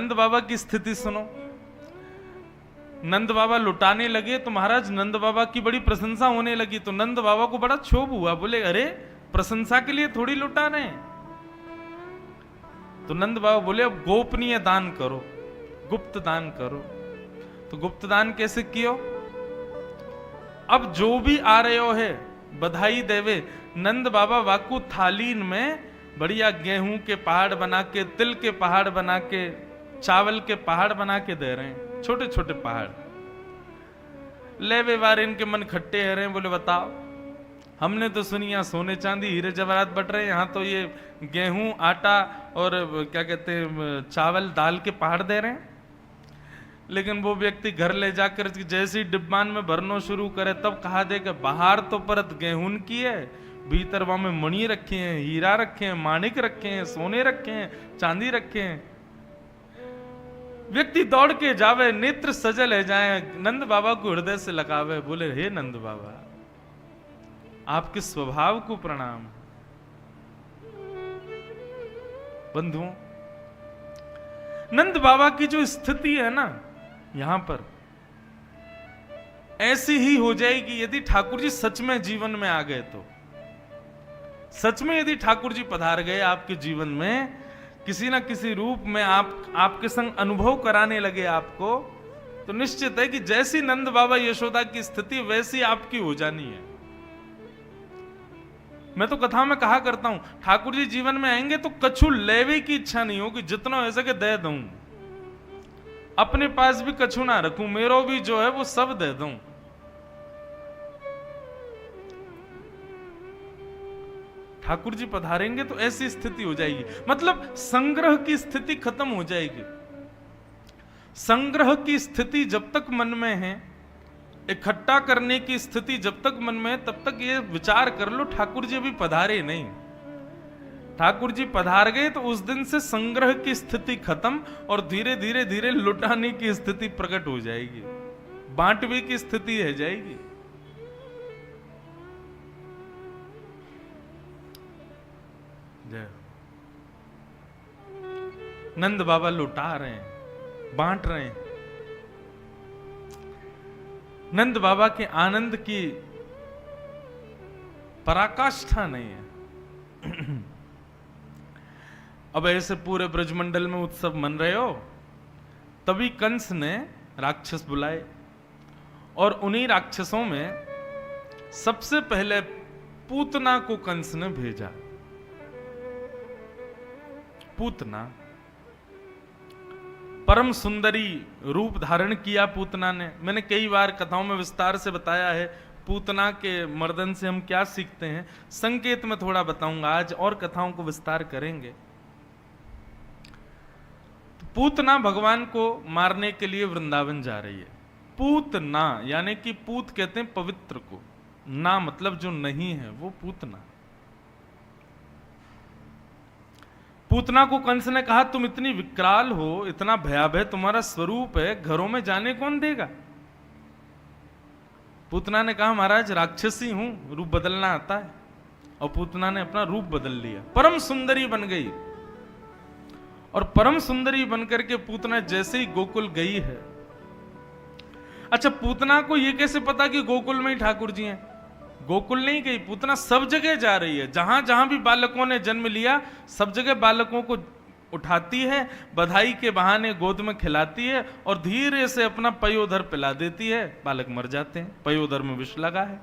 नंद बाबा की स्थिति सुनो। नंद बाबा लुटाने लगे तो महाराज नंद बाबा की बड़ी प्रशंसा होने लगी, तो नंद बाबा को बड़ा क्षोभ हुआ, बोले अरे प्रशंसा के लिए थोड़ी लुटा रहे हैं। तो नंद बाबा बोले अब गोपनीय दान करो, गुप्त दान करो। तो गुप्त दान कैसे कियो? अब जो भी आ रहे हो है बधाई देवे, नंद बाबा वाकू थालीन में बढ़िया गेहूं के पहाड़ बना के, तिल के पहाड़ बना के, चावल के पहाड़ बना के दे रहे हैं, छोटे छोटे पहाड़। लेवे वार इनके मन खट्टे है रहे हैं, बोले बताओ हमने तो सुनिया सोने चांदी हीरे जवाहरात बट रहे हैं, यहाँ तो ये गेहूं आटा और क्या कहते हैं चावल दाल के पहाड़ दे रहे हैं। लेकिन वो व्यक्ति घर ले जाकर जैसे ही डिब्बान में भरना शुरू करे तब कहा दे कि बाहर तो परत गेहूं की है, भीतर वहां में मणि रखे हैं, हीरा रखे हैं, माणिक रखे हैं, सोने रखे हैं, चांदी रखे हैं। व्यक्ति दौड़ के जावे, नेत्र सजल है जाए, नंद बाबा को हृदय से लगावे, बोले हे नंद बाबा आपके स्वभाव को प्रणाम। बंधुओं, नंद बाबा की जो स्थिति है ना यहां पर ऐसी ही हो जाएगी यदि ठाकुर जी सच में जीवन में आ गए तो। सच में यदि ठाकुर जी पधार गए आपके जीवन में, किसी ना किसी रूप में आपके संग अनुभव कराने लगे आपको, तो निश्चित है कि जैसी नंद बाबा यशोदा की स्थिति वैसी आपकी हो जानी है। मैं तो कथा में कहा करता हूं, ठाकुर जी जीवन में आएंगे तो कछु लेवे की इच्छा नहीं होगी, जितना हो सके दे दूं, अपने पास भी कछु ना रखूं, मेरो भी जो है वो सब दे दूं। ठाकुर जी पधारेंगे तो ऐसी स्थिति हो जाएगी, मतलब संग्रह की स्थिति खत्म हो जाएगी। संग्रह की स्थिति जब तक मन में है, इकट्ठा करने की स्थिति जब तक मन में है, तब तक ये विचार कर लो ठाकुर जी अभी पधारे नहीं। ठाकुर जी पधार गए तो उस दिन से संग्रह की स्थिति खत्म और धीरे धीरे धीरे लुटाने की स्थिति प्रकट हो जाएगी, बांटवे की स्थिति रह जाएगी। जय। नंद बाबा लुटा रहे हैं, बांट रहे हैं। नंद बाबा के आनंद की पराकाष्ठा नहीं है। अब ऐसे पूरे ब्रजमंडल में उत्सव मन रहे हो, तभी कंस ने राक्षस बुलाए और उन्हीं राक्षसों में सबसे पहले पूतना को कंस ने भेजा। पूतना परम सुंदरी रूप धारण किया पूतना ने। मैंने कई बार कथाओं में विस्तार से बताया है पूतना के मर्दन से हम क्या सीखते हैं, संकेत में थोड़ा बताऊंगा आज, और कथाओं को विस्तार करेंगे। तो पूतना भगवान को मारने के लिए वृंदावन जा रही है। पूतना यानी कि पूत कहते हैं पवित्र को, ना मतलब जो नहीं है वो पूतना। पूतना को कंस ने कहा तुम इतनी विकराल हो, इतना भयावह तुम्हारा स्वरूप है, घरों में जाने कौन देगा? पूतना ने कहा महाराज राक्षसी हूं, रूप बदलना आता है। और पूतना ने अपना रूप बदल लिया, परम सुंदरी बन गई। और परम सुंदरी बनकर के पूतना जैसे ही गोकुल गई है। अच्छा, पूतना को यह कैसे पता कि गोकुल में ही ठाकुर जी हैं? गोकुल नहीं गई, पूतना सब जगह जा रही है। जहां जहां भी बालकों ने जन्म लिया सब जगह बालकों को उठाती है, बधाई के बहाने गोद में खिलाती है और धीरे से अपना पयोधर पिला देती है। बालक मर जाते हैं, पयोधर में विष लगा है।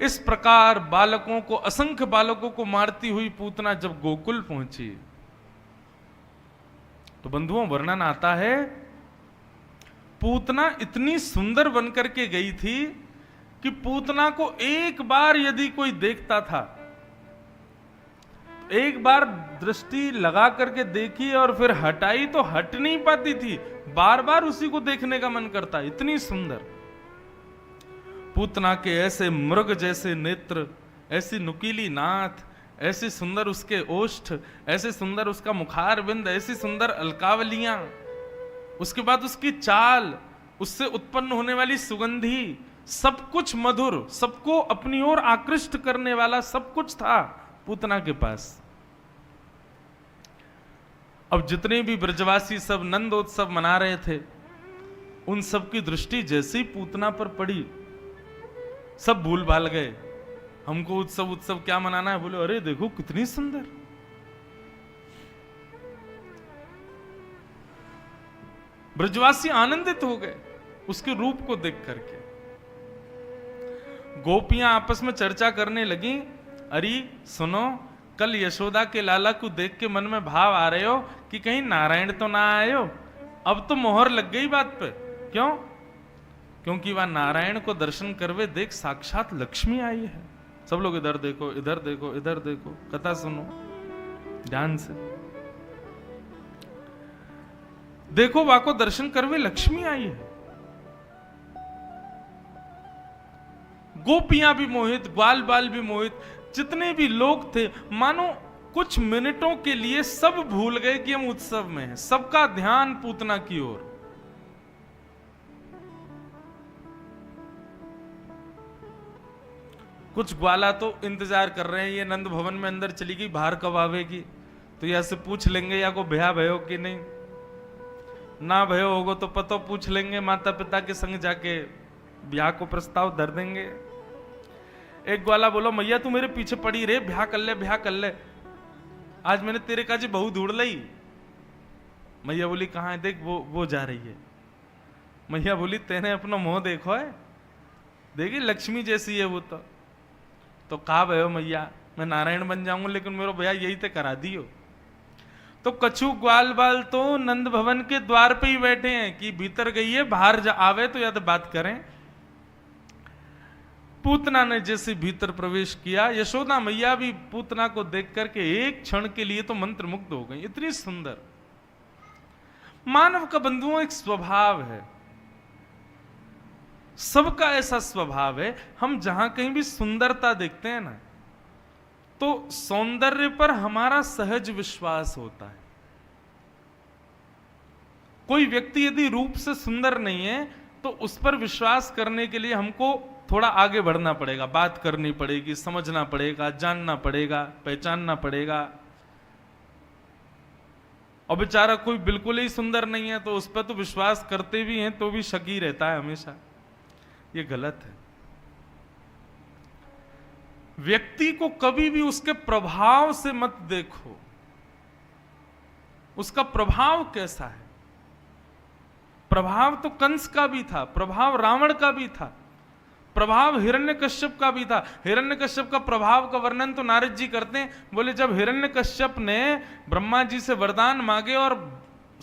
इस प्रकार बालकों को, असंख्य बालकों को मारती हुई पूतना जब गोकुल पहुंची तो बंधुओं वर्णन आता है पूतना इतनी सुंदर बनकर के गई थी कि पूतना को एक बार यदि कोई देखता था, एक बार दृष्टि लगा करके देखी और फिर हटाई तो हट नहीं पाती थी, बार बार उसी को देखने का मन करता। इतनी सुंदर पूतना के ऐसे मृग जैसे नेत्र, ऐसी नुकीली नाथ, ऐसी सुंदर उसके ओष्ठ, ऐसे सुंदर उसका मुखार बिंद, ऐसी सुंदर अलकावलियां, उसके बाद उसकी चाल, उससे उत्पन्न होने वाली सुगंधी, सब कुछ मधुर, सबको अपनी ओर आकृष्ट करने वाला सब कुछ था पूतना के पास। अब जितने भी ब्रजवासी सब नंदोत्सव मना रहे थे, उन सब की दृष्टि जैसे ही पूतना पर पड़ी, सब भूल भाल गए। हमको उत्सव उत्सव क्या मनाना है, बोले अरे देखो कितनी सुंदर। ब्रजवासी आनंदित हो गए उसके रूप को देख करके। गोपियां आपस में चर्चा करने लगी, अरे सुनो, कल यशोदा के लाला को देख के मन में भाव आ रहे हो कि कहीं नारायण तो ना आए हो। अब तो मोहर लग गई बात पे। क्यों? क्योंकि वह नारायण को दर्शन करवे देख साक्षात लक्ष्मी आई है। सब लोग इधर देखो, इधर देखो, इधर देखो, कथा सुनो ध्यान से। देखो वाको दर्शन करवे लक्ष्मी आई है। गोपियां भी मोहित, ग्वाल बाल भी मोहित, जितने भी लोग थे मानो कुछ मिनटों के लिए सब भूल गए कि हम उत्सव में हैं। सबका ध्यान पूतना की ओर। कुछ ग्वाला तो इंतजार कर रहे हैं, ये नंद भवन में अंदर चली गई, बाहर कब आवेगी, तो या से पूछ लेंगे या को ब्याह भयो कि नहीं। ना भयो होगो तो पतो पूछ लेंगे, माता पिता के संग जाके ब्याह को प्रस्ताव धर देंगे। एक ग्वाला बोलो, मैया तू मेरे पीछे पड़ी रे, ब्याह कर ले, ब्याह कर ले, आज मैंने तेरे का जी बहू ढूंढ ली। मैया बोली कहाँ है, देख वो जा रही है। मैया बोली तेने अपना मुंह देखो है, देखी लक्ष्मी जैसी है वो तो कहा भयो मैया मैं नारायण बन जाऊंगा, लेकिन मेरा भैया यही ते करा दियो। तो कछु ग्वाल बाल तो नंद भवन के द्वार पे ही बैठे हैं कि भीतर गई है, बाहर आवे तो या तो बात करें। पूतना ने जैसे भीतर प्रवेश किया, यशोदा मैया भी पूतना को देख करके एक क्षण के लिए तो मंत्रमुग्ध हो गई। इतनी सुंदर। मानव का बंधुओं एक स्वभाव है, सबका ऐसा स्वभाव है, हम जहां कहीं भी सुंदरता देखते हैं ना, तो सौंदर्य पर हमारा सहज विश्वास होता है। कोई व्यक्ति यदि रूप से सुंदर नहीं है तो उस पर विश्वास करने के लिए हमको थोड़ा आगे बढ़ना पड़ेगा, बात करनी पड़ेगी, समझना पड़ेगा, जानना पड़ेगा, पहचानना पड़ेगा। और बेचारा कोई बिल्कुल ही सुंदर नहीं है तो उस पर तो विश्वास करते भी हैं तो भी शक ही रहता है हमेशा। ये गलत है। व्यक्ति को कभी भी उसके प्रभाव से मत देखो, उसका प्रभाव कैसा है। प्रभाव तो कंस का भी था, प्रभाव रावण का भी था, प्रभाव हिरण्यकश्यप का भी था। हिरण्यकश्यप का प्रभाव का वर्णन तो नारद जी करते हैं, बोले जब हिरण्यकश्यप ने ब्रह्मा जी से वरदान मांगे और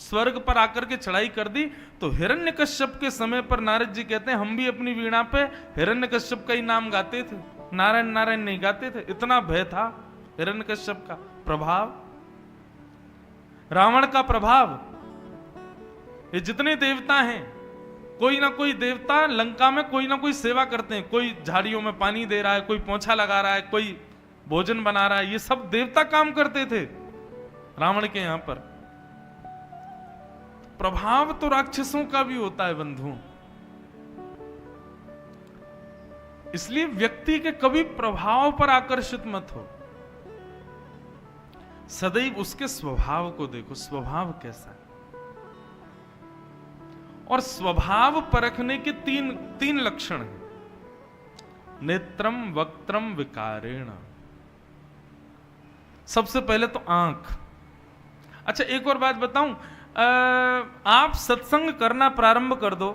स्वर्ग पर आकर के चढ़ाई कर दी, तो हिरण्यकश्यप के समय पर नारद जी कहते हैं हम भी अपनी वीणा पे हिरण्यकश्यप का ही नाम गाते थे, नारायण नारायण नहीं गाते थे। इतना भय था हिरण्यकश्यप का। प्रभाव, रावण का प्रभाव, ये जितने देवता हैं, कोई ना कोई देवता लंका में कोई ना कोई सेवा करते हैं। कोई झाड़ियों में पानी दे रहा है, कोई पोंछा लगा रहा है, कोई भोजन बना रहा है, ये सब देवता काम करते थे रावण के यहां पर। प्रभाव तो राक्षसों का भी होता है बंधुओं। इसलिए व्यक्ति के कभी प्रभाव पर आकर्षित मत हो, सदैव उसके स्वभाव को देखो, स्वभाव कैसा है। और स्वभाव परखने के तीन लक्षण हैं, नेत्रम वक्त्रम विकारेण। सबसे पहले तो आंख। अच्छा एक और बात बताऊं, आप सत्संग करना प्रारंभ कर दो,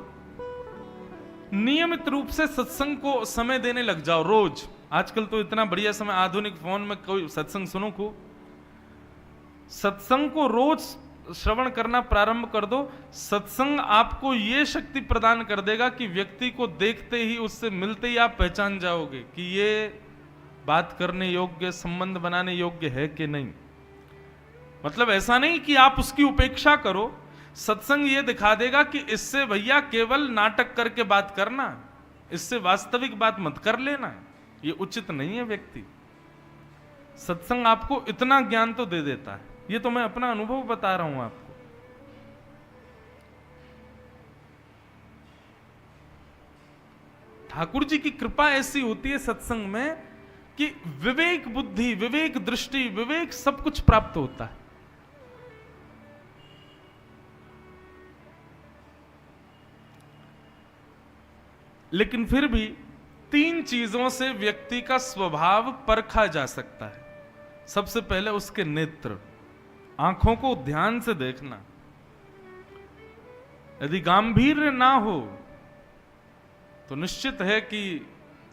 नियमित रूप से सत्संग को समय देने लग जाओ रोज। आजकल तो इतना बढ़िया समय, आधुनिक फोन में कोई सत्संग सुनो को, सत्संग को रोज श्रवण करना प्रारंभ कर दो। सत्संग आपको यह शक्ति प्रदान कर देगा कि व्यक्ति को देखते ही, उससे मिलते ही आप पहचान जाओगे कि ये बात करने योग्य, संबंध बनाने योग्य है कि नहीं। मतलब ऐसा नहीं कि आप उसकी उपेक्षा करो, सत्संग ये दिखा देगा कि इससे भैया केवल नाटक करके बात करना, इससे वास्तविक बात मत कर लेना, ये उचित नहीं है व्यक्ति। सत्संग आपको इतना ज्ञान तो दे देता है, ये तो मैं अपना अनुभव बता रहा हूं आपको। ठाकुर जी की कृपा ऐसी होती है सत्संग में कि विवेक बुद्धि, विवेक दृष्टि, विवेक सब कुछ प्राप्त होता है। लेकिन फिर भी 3 चीजों से व्यक्ति का स्वभाव परखा जा सकता है। सबसे पहले उसके नेत्र, आंखों को ध्यान से देखना। यदि गांभीर्य ना हो तो निश्चित है कि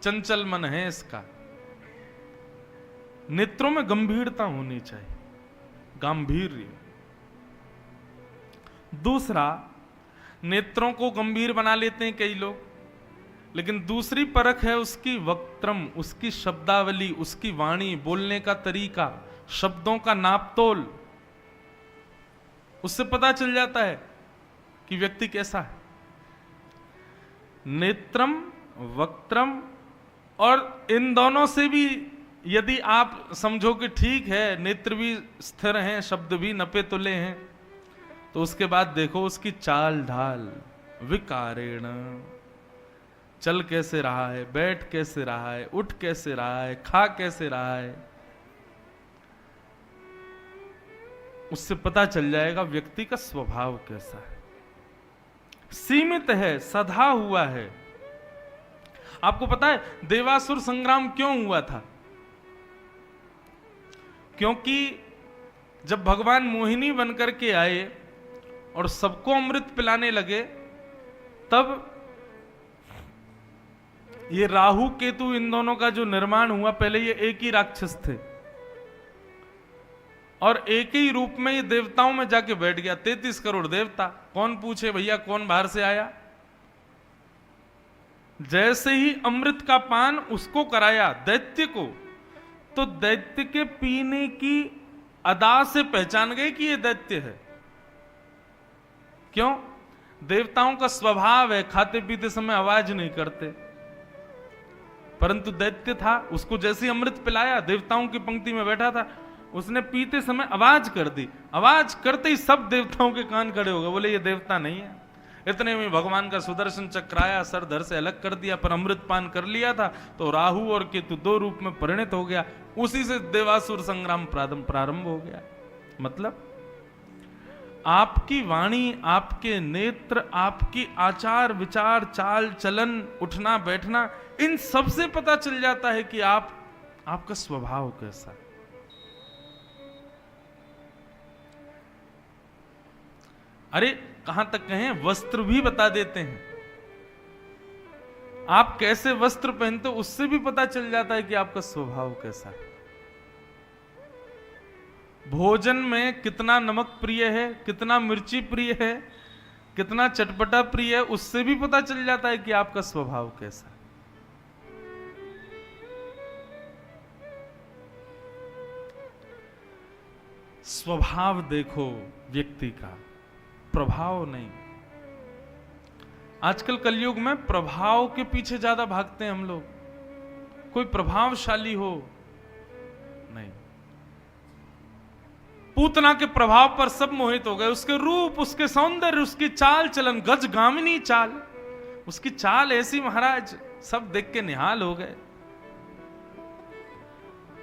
चंचल मन है इसका। नेत्रों में गंभीरता होनी चाहिए, गांभीर्य। दूसरा, नेत्रों को गंभीर बना लेते हैं कई लोग, लेकिन दूसरी परख है उसकी वक्त्रम, उसकी शब्दावली, उसकी वाणी, बोलने का तरीका, शब्दों का नापतोल। उससे पता चल जाता है कि व्यक्ति कैसा है। नेत्रम, वक्त्रम, और इन दोनों से भी यदि आप समझो कि ठीक है, नेत्र भी स्थिर हैं, शब्द भी नपे तुले हैं, तो उसके बाद देखो उसकी चाल ढाल, विकारेण, चल कैसे रहा है, बैठ कैसे रहा है, उठ कैसे रहा है, खा कैसे रहा है। उससे पता चल जाएगा व्यक्ति का स्वभाव कैसा है। सीमित है, सधा हुआ है। आपको पता है देवासुर संग्राम क्यों हुआ था? क्योंकि जब भगवान मोहिनी बनकर के आए और सबको अमृत पिलाने लगे, तब ये राहु केतु इन दोनों का जो निर्माण हुआ, पहले ये एक ही राक्षस थे और एक ही रूप में ये देवताओं में जाके बैठ गया। 33 करोड़ देवता, कौन पूछे भैया कौन बाहर से आया। जैसे ही अमृत का पान उसको कराया दैत्य को, तो दैत्य के पीने की अदा से पहचान गए कि ये दैत्य है। क्यों? देवताओं का स्वभाव है खाते पीते समय आवाज नहीं करते, परंतु दैत्य था, उसको जैसे ही अमृत पिलाया, देवताओं की पंक्ति में बैठा था, उसने पीते समय आवाज कर दी। आवाज करते ही सब देवताओं के कान खड़े हो गए, बोले ये देवता नहीं है। इतने में भगवान का सुदर्शन चक्र आया, सर धर से अलग कर दिया, पर अमृत पान कर लिया था, तो राहु और केतु 2 रूप में परिणत हो गया। उसी से देवासुर संग्राम प्रारंभ हो गया। मतलब आपकी वाणी, आपके नेत्र, आपकी आचार विचार, चाल चलन, उठना बैठना, इन सब से पता चल जाता है कि आपका स्वभाव कैसा है। अरे कहां तक कहें, वस्त्र भी बता देते हैं। आप कैसे वस्त्र पहनते हो उससे भी पता चल जाता है कि आपका स्वभाव कैसा है। भोजन में कितना नमक प्रिय है, कितना मिर्ची प्रिय है, कितना चटपटा प्रिय है, उससे भी पता चल जाता है कि आपका स्वभाव कैसा है। स्वभाव देखो व्यक्ति का, प्रभाव नहीं। आजकल कलयुग में प्रभाव के पीछे ज्यादा भागते हैं हम लोग, कोई प्रभावशाली हो नहीं। पूतना के प्रभाव पर सब मोहित हो गए, उसके रूप, उसके सौंदर्य, उसकी चाल चलन, गजगामिनी चाल, उसकी चाल ऐसी महाराज, सब देख के निहाल हो गए।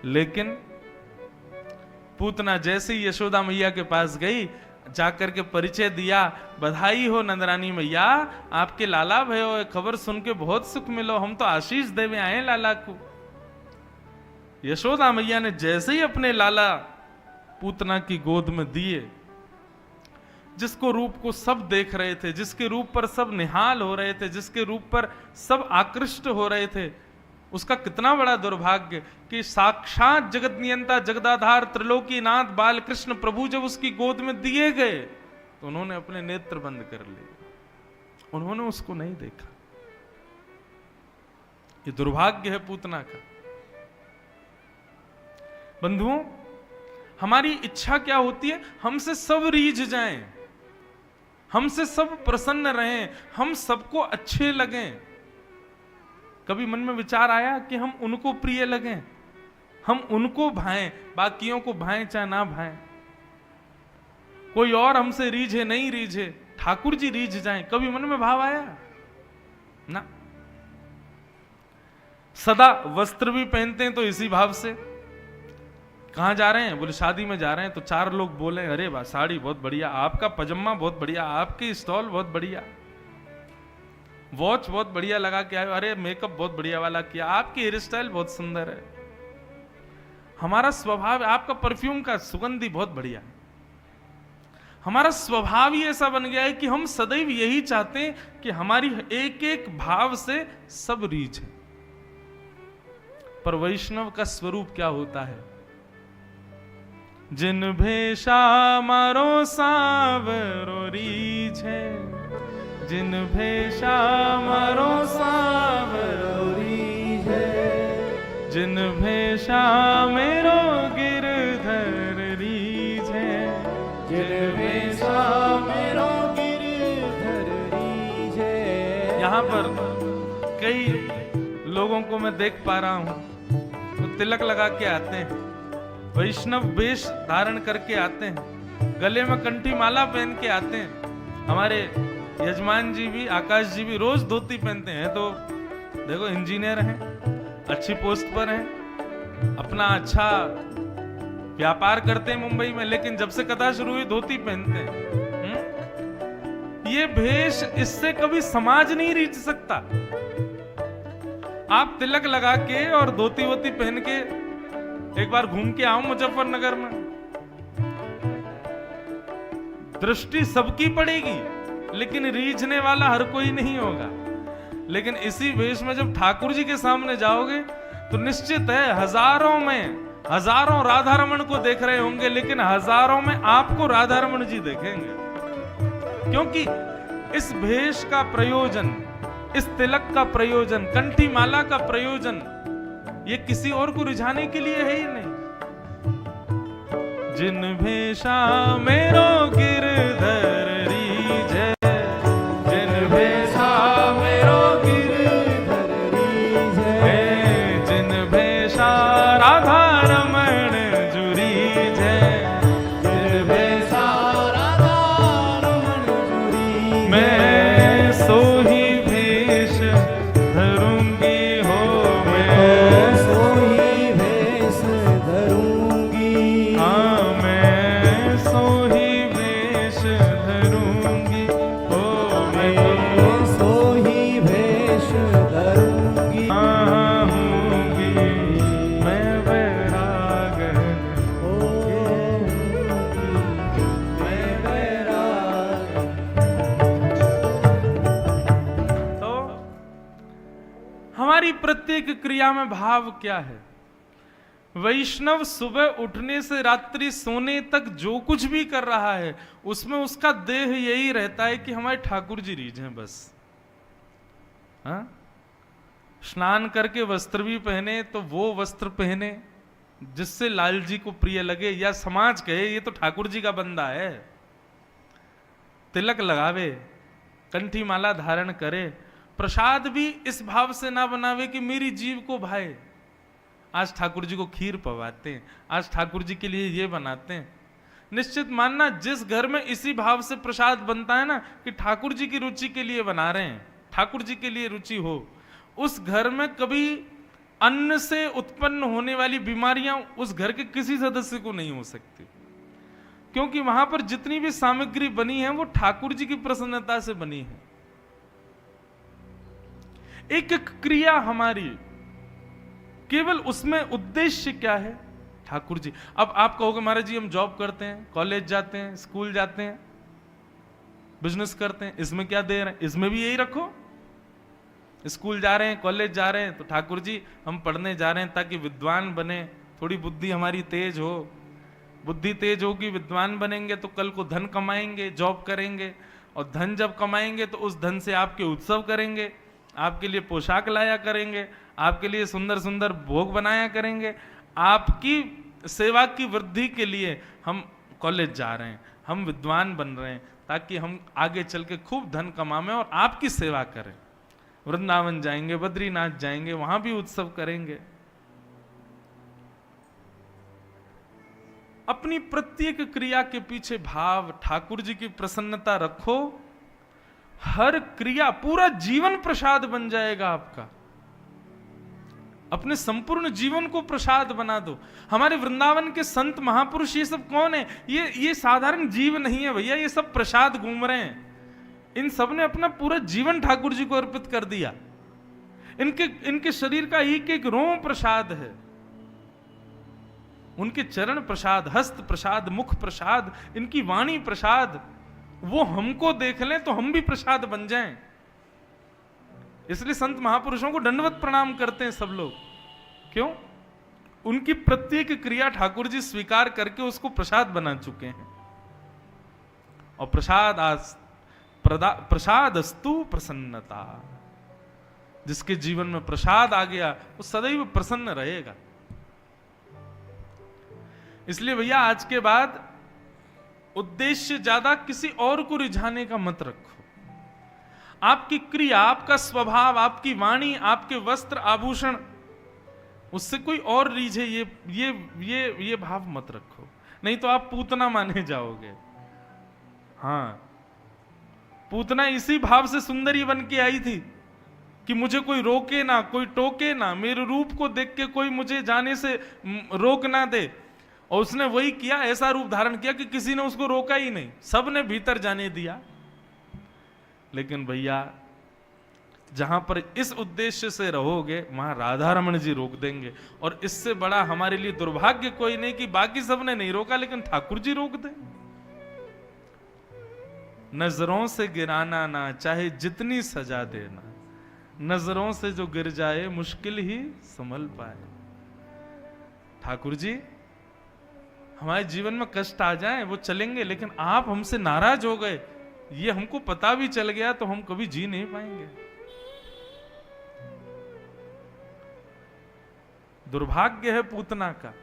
लेकिन पूतना जैसे ही यशोदा मैया के पास गई, जाकर के परिचय दिया, बधाई हो नंदरानी मैया, आपके लाला भयो, खबर सुन के बहुत सुख मिलो, हम तो आशीष देवे आए लाला को। यशोदा मैया ने जैसे ही अपने लाला पूतना की गोद में दिए, जिसको रूप को सब देख रहे थे, जिसके रूप पर सब निहाल हो रहे थे, जिसके रूप पर सब आकृष्ट हो रहे थे, उसका कितना बड़ा दुर्भाग्य कि साक्षात जगत नियंता, जगदाधार, त्रिलोकीनाथ बाल कृष्ण प्रभु जब उसकी गोद में दिए गए तो उन्होंने अपने नेत्र बंद कर लिए, उन्होंने उसको नहीं देखा। ये दुर्भाग्य है पूतना का। बंधुओं, हमारी इच्छा क्या होती है? हमसे सब रीझ जाएं, हमसे सब प्रसन्न रहें, हम सबको अच्छे लगें। कभी मन में विचार आया कि हम उनको प्रिय लगें, हम उनको भाएं, बाकियों को भाएं चाहे ना भाएं, कोई और हमसे रीझे नहीं रीझे, ठाकुर जी रीझ जाएं, कभी मन में भाव आया ना? सदा वस्त्र भी पहनते हैं तो इसी भाव से। कहां जा रहे हैं? बोले शादी में जा रहे हैं, तो 4 लोग बोले अरे वाह साड़ी बहुत बढ़िया, आपका पजामा बहुत बढ़िया, आपकी स्टॉल बहुत बढ़िया। वॉच बहुत बढ़िया लगा के आए, अरे मेकअप बहुत बढ़िया वाला किया, आपकी हेयर स्टाइल बहुत सुंदर है। हमारा स्वभाव, आपका परफ्यूम का सुगंधी बहुत बढ़िया है। हमारा स्वभाव ही ऐसा बन गया है कि हम सदैव यही चाहते हैं कि हमारी एक एक भाव से सब रीझे। पर वैष्णव का स्वरूप क्या होता है? जिन भेषा मारो सावरो रीझे, जिन भेषा मारो सावरो रीझे, जिन भेषा मेरो गिरधर रीझे, जिन भेषा मेरो गिरधर रीझे। यहां पर कई लोगों को मैं देख पा रहा हूं, तो तिलक लगा के आते हैं, वैष्णव वेश धारण करके आते हैं, गले में कंठी माला पहन के आते हैं। हमारे यजमान जी भी, आकाश जी भी रोज धोती पहनते हैं। तो देखो, इंजीनियर हैं, अच्छी पोस्ट पर हैं, अपना अच्छा व्यापार करते हैं मुंबई में, लेकिन जब से कथा शुरू हुई धोती पहनते हैं। ये भेष, इससे कभी समाज नहीं रीझ सकता। आप तिलक लगा के और धोती वोती पहन के एक बार घूम के आओ मुजफ्फरनगर में, दृष्टि सबकी पड़ेगी, लेकिन रीझने वाला हर कोई नहीं होगा। लेकिन इसी वेश में जब ठाकुर जी के सामने जाओगे तो निश्चित है हजारों में, हजारों राधा रमण को देख रहे होंगे, लेकिन हजारों में आपको राधा रमण जी देखेंगे। क्योंकि इस भेष का प्रयोजन, इस तिलक का प्रयोजन, कंठी माला का प्रयोजन, ये किसी और को रिझाने के लिए है ही नहीं। जिन भेषा मेरो गिरधर रीझे, जिन भेषा मेरो गिरधर रीझे, जिन भेषा राधा रमण जुरीझे, जिन भेषा राधा रमण जुरीझे, मैं सोही भेष धरूंगी हो, मैं सोही भेष धरूंगी, हाँ मैं सोही भेष धरूंगी हो, मैं सोही भेष धरूंगी, हाँ हूंगी मैं वैरागन होगी, मैं वैरागन। तो हमारी प्रत्येक क्रिया में भाव क्या है? वैष्णव सुबह उठने से रात्रि सोने तक जो कुछ भी कर रहा है, उसमें उसका देह यही रहता है कि हमारे ठाकुर जी रीझें बस। हाँ? स्नान करके वस्त्र भी पहने तो वो वस्त्र पहने जिससे लाल जी को प्रिय लगे, या समाज कहे ये तो ठाकुर जी का बंदा है। तिलक लगावे, कंठी माला धारण करे, प्रसाद भी इस भाव से ना बनावे कि मेरी जीव को भाए। आज ठाकुर जी को खीर पवाते हैं, आज ठाकुर जी के लिए ये बनाते हैं। निश्चित मानना, जिस घर में इसी भाव से प्रसाद बनता है ना कि ठाकुर जी की रुचि के लिए बना रहे हैं, ठाकुर जी के लिए रुचि हो, उस घर में कभी अन्न से उत्पन्न होने वाली बीमारियां उस घर के किसी सदस्य को नहीं हो सकती। क्योंकि वहां पर जितनी भी सामग्री बनी है वो ठाकुर जी की प्रसन्नता से बनी है। एक एक क्रिया हमारी, केवल उसमें उद्देश्य क्या है? ठाकुर जी। अब आप कहोगे महाराज जी हम जॉब करते हैं, कॉलेज जाते हैं, स्कूल जाते हैं, बिजनेस करते हैं, इसमें क्या दे रहे हैं? इसमें भी यही रखो। स्कूल जा रहे हैं, कॉलेज जा रहे हैं, तो ठाकुर जी हम पढ़ने जा रहे हैं ताकि विद्वान बने, थोड़ी बुद्धि हमारी तेज हो। बुद्धि तेज होगी, विद्वान बनेंगे तो कल को धन कमाएंगे, जॉब करेंगे, और धन जब कमाएंगे तो उस धन से आपके उत्सव करेंगे, आपके लिए पोशाक लाया करेंगे, आपके लिए सुंदर सुंदर भोग बनाया करेंगे। आपकी सेवा की वृद्धि के लिए हम कॉलेज जा रहे हैं, हम विद्वान बन रहे हैं ताकि हम आगे चल के खूब धन कमाएं और आपकी सेवा करें। वृंदावन जाएंगे, बद्रीनाथ जाएंगे, वहां भी उत्सव करेंगे। अपनी प्रत्येक क्रिया के पीछे भाव, ठाकुर जी की प्रसन्नता रखो। हर क्रिया, पूरा जीवन प्रसाद बन जाएगा आपका। अपने संपूर्ण जीवन को प्रसाद बना दो। हमारे वृंदावन के संत महापुरुष ये सब कौन है? ये साधारण जीव नहीं है भैया, ये सब प्रसाद घूम रहे हैं। इन सब ने अपना पूरा जीवन ठाकुर जी को अर्पित कर दिया। इनके शरीर का एक एक रोम प्रसाद है, उनके चरण प्रसाद, हस्त प्रसाद, मुख प्रसाद, इनकी वाणी प्रसाद। वो हमको देख लें तो हम भी प्रसाद बन जाएं। इसलिए संत महापुरुषों को दंडवत प्रणाम करते हैं सब लोग। क्यों? उनकी प्रत्येक क्रिया ठाकुर जी स्वीकार करके उसको प्रसाद बना चुके हैं। और प्रसादस्तु प्रसन्नता, जिसके जीवन में प्रसाद आ गया वो सदैव प्रसन्न रहेगा। इसलिए भैया आज के बाद उद्देश्य ज्यादा किसी और को रिझाने का मत रखो। आपकी क्रिया, आपका स्वभाव, आपकी वाणी, आपके वस्त्र आभूषण, उससे कोई और रीझे ये भाव मत रखो, नहीं तो आप पूतना माने जाओगे। हाँ, पूतना इसी भाव से सुंदरी बन के आई थी कि मुझे कोई रोके ना, कोई टोके ना, मेरे रूप को देख के कोई मुझे जाने से रोक ना दे। और उसने वही किया, ऐसा रूप धारण किया कि किसी ने उसको रोका ही नहीं, सब ने भीतर जाने दिया। लेकिन भैया जहां पर इस उद्देश्य से रहोगे वहां राधा रमण जी रोक देंगे। और इससे बड़ा हमारे लिए दुर्भाग्य कोई नहीं कि बाकी सबने नहीं रोका लेकिन ठाकुर जी रोक दें। नजरों से गिराना ना, चाहे जितनी सजा देना, नजरों से जो गिर जाए मुश्किल ही संभल पाए। ठाकुर जी हमारे जीवन में कष्ट आ जाए वो चलेंगे, लेकिन आप हमसे नाराज हो गए ये हमको पता भी चल गया तो हम कभी जी नहीं पाएंगे। दुर्भाग्य है पूतना का,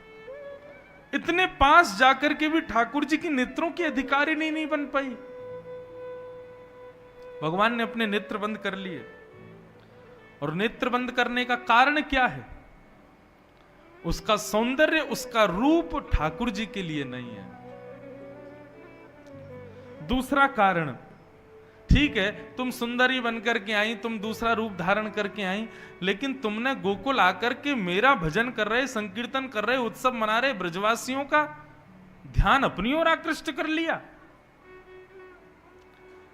इतने पास जाकर के भी ठाकुर जी की नेत्रों की अधिकारी नहीं बन पाई। भगवान ने अपने नेत्र बंद कर लिए। और नेत्र बंद करने का कारण क्या है? उसका सौंदर्य, उसका रूप ठाकुर जी के लिए नहीं है। दूसरा कारण, ठीक है तुम सुंदरी बनकर के आई, तुम दूसरा रूप धारण करके आई, लेकिन तुमने गोकुल आकर के मेरा भजन कर रहे, संकीर्तन कर रहे, उत्सव मना रहे ब्रजवासियों का ध्यान अपनी ओर आकृष्ट कर लिया।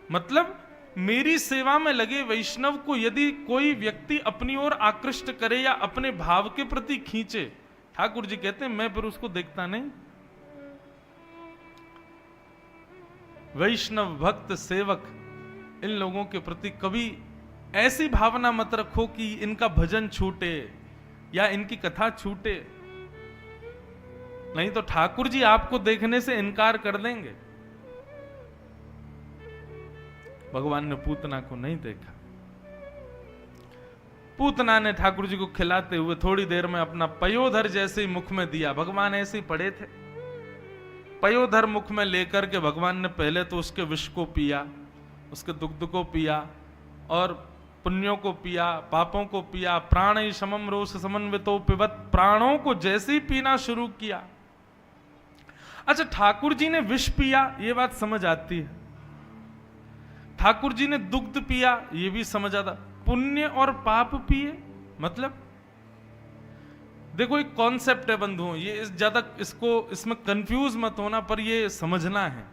मतलब मेरी सेवा में लगे वैष्णव को यदि कोई व्यक्ति अपनी ओर आकृष्ट करे या अपने भाव के प्रति खींचे, ठाकुर जी कहते हैं मैं फिर उसको देखता नहीं। वैष्णव भक्त सेवक इन लोगों के प्रति कभी ऐसी भावना मत रखो कि इनका भजन छूटे या इनकी कथा छूटे, नहीं तो ठाकुर जी आपको देखने से इनकार कर देंगे। भगवान ने पूतना को नहीं देखा। पूतना ने ठाकुर जी को खिलाते हुए थोड़ी देर में अपना पयोधर जैसे ही मुख में दिया। भगवान ऐसे ही पड़े थे, पयोधर मुख में लेकर के भगवान ने पहले तो उसके विष को पिया, उसके दुग्ध को पिया और पुण्यों को पिया, पापों को पिया। प्राण समम रोष समन्वितो पिबत, प्राणों को जैसे ही पीना शुरू किया। अच्छा, ठाकुर जी ने विष पिया ये बात समझ आती है, ठाकुर जी ने दुग्ध पिया ये भी समझ आता। पुण्य और पाप पिए मतलब देखो एक कॉन्सेप्ट है बंधुओं, ये ज्यादा इसमें कंफ्यूज मत होना, पर ये समझना है।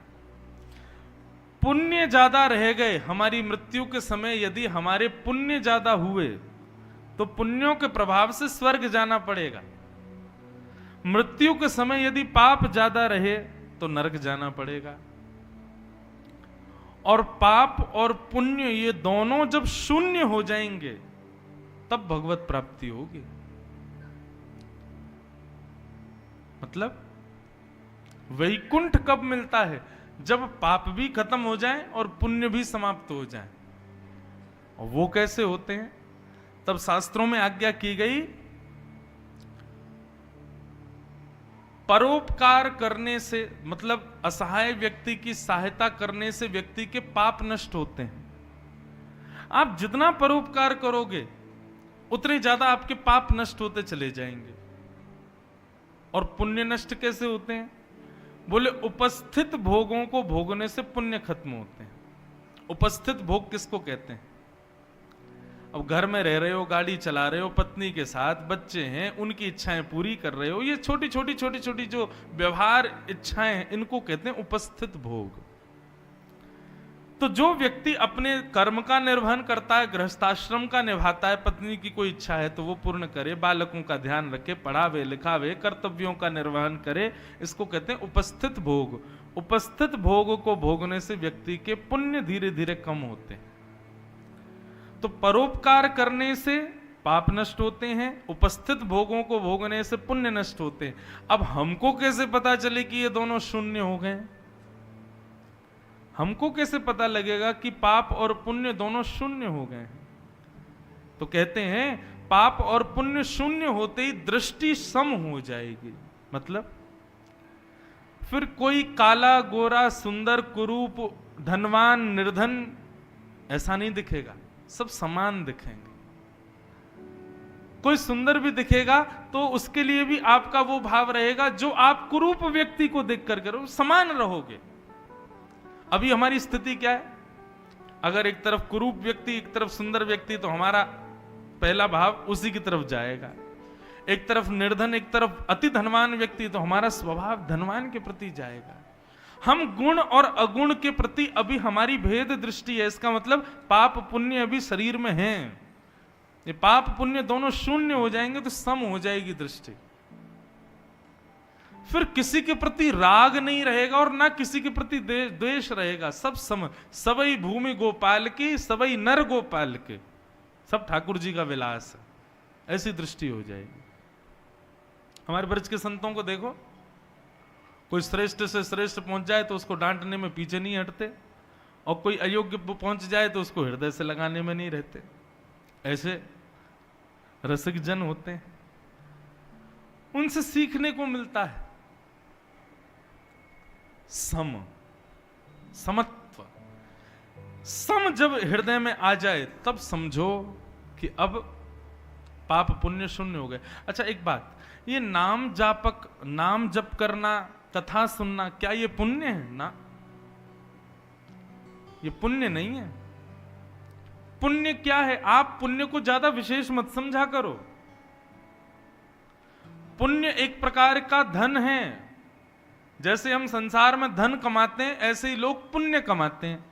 पुण्य ज्यादा रह गए हमारी मृत्यु के समय, यदि हमारे पुण्य ज्यादा हुए तो पुण्यों के प्रभाव से स्वर्ग जाना पड़ेगा। मृत्यु के समय यदि पाप ज्यादा रहे तो नरक जाना पड़ेगा। और पाप और पुण्य ये दोनों जब शून्य हो जाएंगे तब भगवत प्राप्ति होगी। मतलब वैकुंठ कब मिलता है? जब पाप भी खत्म हो जाए और पुण्य भी समाप्त हो जाए। और वो कैसे होते हैं? तब शास्त्रों में आज्ञा की गई परोपकार करने से, मतलब असहाय व्यक्ति की सहायता करने से व्यक्ति के पाप नष्ट होते हैं। आप जितना परोपकार करोगे उतने ज्यादा आपके पाप नष्ट होते चले जाएंगे। और पुण्य नष्ट कैसे होते हैं? बोले उपस्थित भोगों को भोगने से पुण्य खत्म होते हैं। उपस्थित भोग किसको कहते हैं? अब घर में रह रहे हो, गाड़ी चला रहे हो, पत्नी के साथ बच्चे हैं, उनकी इच्छाएं पूरी कर रहे हो, ये छोटी छोटी जो व्यवहार इच्छाएं हैं इनको कहते हैं उपस्थित भोग। तो जो व्यक्ति अपने कर्म का निर्वहन करता है, गृहस्थाश्रम का निभाता है, पत्नी की कोई इच्छा है तो वो पूर्ण करे, बालकों का ध्यान रखे, पढ़ावे लिखावे, कर्तव्यों का निर्वहन करे, इसको कहते हैं उपस्थित भोग। उपस्थित भोग को भोगने से व्यक्ति के पुण्य धीरे धीरे कम होते हैं। तो परोपकार करने से पाप नष्ट होते हैं, उपस्थित भोगों को भोगने से पुण्य नष्ट होते हैं। अब हमको कैसे पता चले कि ये दोनों शून्य हो गए? हमको कैसे पता लगेगा कि पाप और पुण्य दोनों शून्य हो गए हैं? तो कहते हैं पाप और पुण्य शून्य होते ही दृष्टि सम हो जाएगी। मतलब फिर कोई काला गोरा सुंदर कुरूप धनवान निर्धन ऐसा नहीं दिखेगा, सब समान दिखेंगे। कोई सुंदर भी दिखेगा तो उसके लिए भी आपका वो भाव रहेगा जो आप कुरूप व्यक्ति को देखकर करो, समान रहोगे। अभी हमारी स्थिति क्या है? अगर एक तरफ कुरूप व्यक्ति एक तरफ सुंदर व्यक्ति तो हमारा पहला भाव उसी की तरफ जाएगा। एक तरफ निर्धन एक तरफ अति धनवान व्यक्ति तो हमारा स्वभाव धनवान के प्रति जाएगा। हम गुण और अगुण के प्रति अभी हमारी भेद दृष्टि है। इसका मतलब पाप पुण्य अभी शरीर में है। ये पाप पुण्य दोनों शून्य हो जाएंगे तो सम हो जाएगी दृष्टि। फिर किसी के प्रति राग नहीं रहेगा और ना किसी के प्रति द्वेष रहेगा। सब सम, सबई भूमि गोपाल की, सबई नर गोपाल के, सब ठाकुर जी का विलास है। ऐसी दृष्टि हो जाएगी। हमारे ब्रज के संतों को देखो, कोई श्रेष्ठ से श्रेष्ठ पहुंच जाए तो उसको डांटने में पीछे नहीं हटते, और कोई अयोग्य पहुंच जाए तो उसको हृदय से लगाने में नहीं रहते। ऐसे रसिक जन होते हैं, उनसे सीखने को मिलता है सम, समत्व। सम जब हृदय में आ जाए तब समझो कि अब पाप पुण्य शून्य हो गए। अच्छा एक बात, ये नाम जापक, नाम जप करना, कथा सुनना, क्या ये पुण्य है? ना, ये पुण्य नहीं है। पुण्य क्या है? आप पुण्य को ज्यादा विशेष मत समझा करो। पुण्य एक प्रकार का धन है। जैसे हम संसार में धन कमाते हैं ऐसे ही लोग पुण्य कमाते हैं।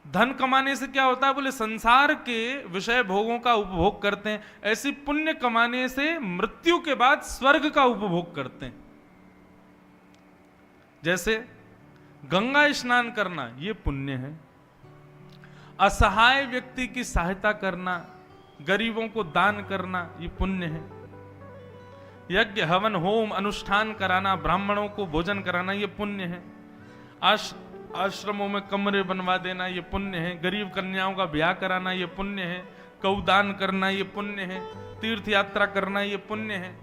धन कमाने से क्या होता है? बोले संसार के विषय भोगों का उपभोग करते हैं। ऐसे पुण्य कमाने से मृत्यु के बाद स्वर्ग का उपभोग करते हैं। जैसे गंगा स्नान करना ये पुण्य है। असहाय व्यक्ति की सहायता करना, गरीबों को दान करना ये पुण्य है। यज्ञ हवन होम अनुष्ठान कराना, ब्राह्मणों को भोजन कराना ये पुण्य है। आश्रमों में कमरे बनवा देना ये पुण्य है। गरीब कन्याओं का ब्याह कराना ये पुण्य है। गौदान करना ये पुण्य है। तीर्थ यात्रा करना ये पुण्य है।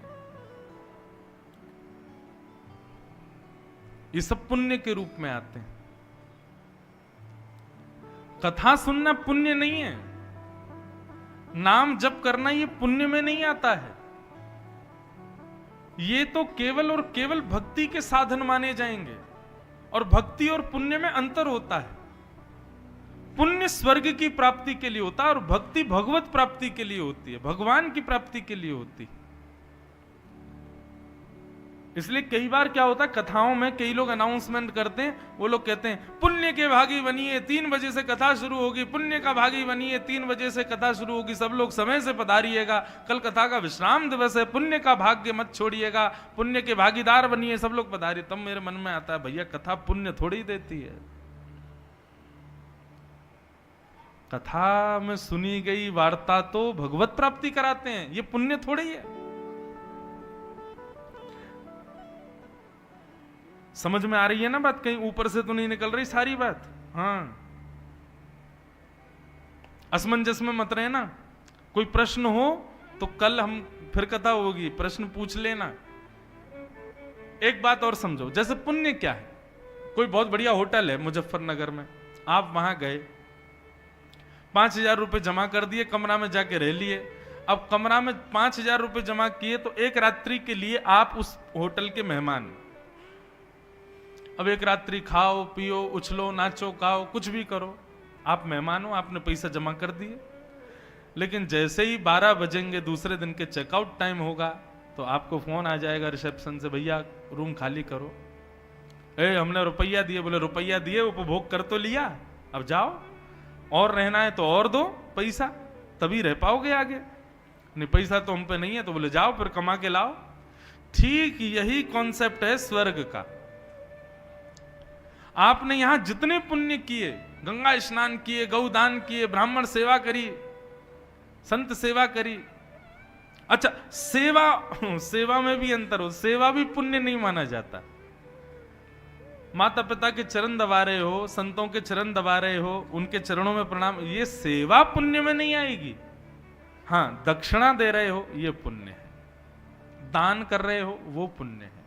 ये सब पुण्य के रूप में आते हैं। कथा सुनना पुण्य नहीं है। नाम जप करना ये पुण्य में नहीं आता है। ये तो केवल और केवल भक्ति के साधन माने जाएंगे, और भक्ति और पुण्य में अंतर होता है। पुण्य स्वर्ग की प्राप्ति के लिए होता है और भक्ति भगवत प्राप्ति के लिए होती है, भगवान की प्राप्ति के लिए होती है। इसलिए कई बार क्या होता है, कथाओं में कई लोग अनाउंसमेंट करते हैं, वो लोग कहते हैं पुण्य के भागी बनिए, 3 बजे से कथा शुरू होगी। पुण्य का भागी बनिए, 3 बजे से कथा शुरू होगी, सब लोग समय से पधारिएगा, कल कथा का विश्राम दिवस है, पुण्य का भाग्य मत छोड़िएगा, पुण्य के भागीदार बनिए, सब लोग पधारिए। तब मेरे मन में आता है, भैया कथा पुण्य थोड़ी देती है। कथा में सुनी गई वार्ता तो भगवत प्राप्ति कराते हैं, ये पुण्य थोड़ी है। समझ में आ रही है ना बात? कहीं ऊपर से तो नहीं निकल रही सारी बात? हाँ, असमंजस में मत रहे ना। कोई प्रश्न हो तो कल हम फिर कथा होगी, प्रश्न पूछ लेना। एक बात और समझो, जैसे पुण्य क्या है, कोई बहुत बढ़िया होटल है मुजफ्फरनगर में, आप वहां गए, 5,000 रुपए जमा कर दिए, कमरा में जाके रह लिए। अब कमरा में 5,000 रुपए जमा किए तो एक रात्रि के लिए आप उस होटल के मेहमान। अब एक रात्रि खाओ पियो उछलो नाचो गाओ कुछ भी करो, आप मेहमान हो, आपने पैसा जमा कर दिए। लेकिन जैसे ही 12 बजेंगे, दूसरे दिन के चेकआउट टाइम होगा, तो आपको फोन आ जाएगा रिसेप्शन से, भैया रूम खाली करो। हमने रुपया दिए। बोले रुपया दिए, उपभोग कर तो लिया, अब जाओ, और रहना है तो और दो पैसा, तभी रह पाओगे आगे, नहीं पैसा तो हम पे नहीं है। तो बोले जाओ फिर कमा के लाओ। ठीक यही कॉन्सेप्ट है स्वर्ग का। आपने यहां जितने पुण्य किए, गंगा स्नान किए, गौदान किए, ब्राह्मण सेवा करी, संत सेवा करी, अच्छा सेवा में भी अंतर हो, सेवा भी पुण्य नहीं माना जाता। माता पिता के चरण दबा रहे हो, संतों के चरण दबा रहे हो, उनके चरणों में प्रणाम, ये सेवा पुण्य में नहीं आएगी। हां, दक्षिणा दे रहे हो ये पुण्य है, दान कर रहे हो वो पुण्य है।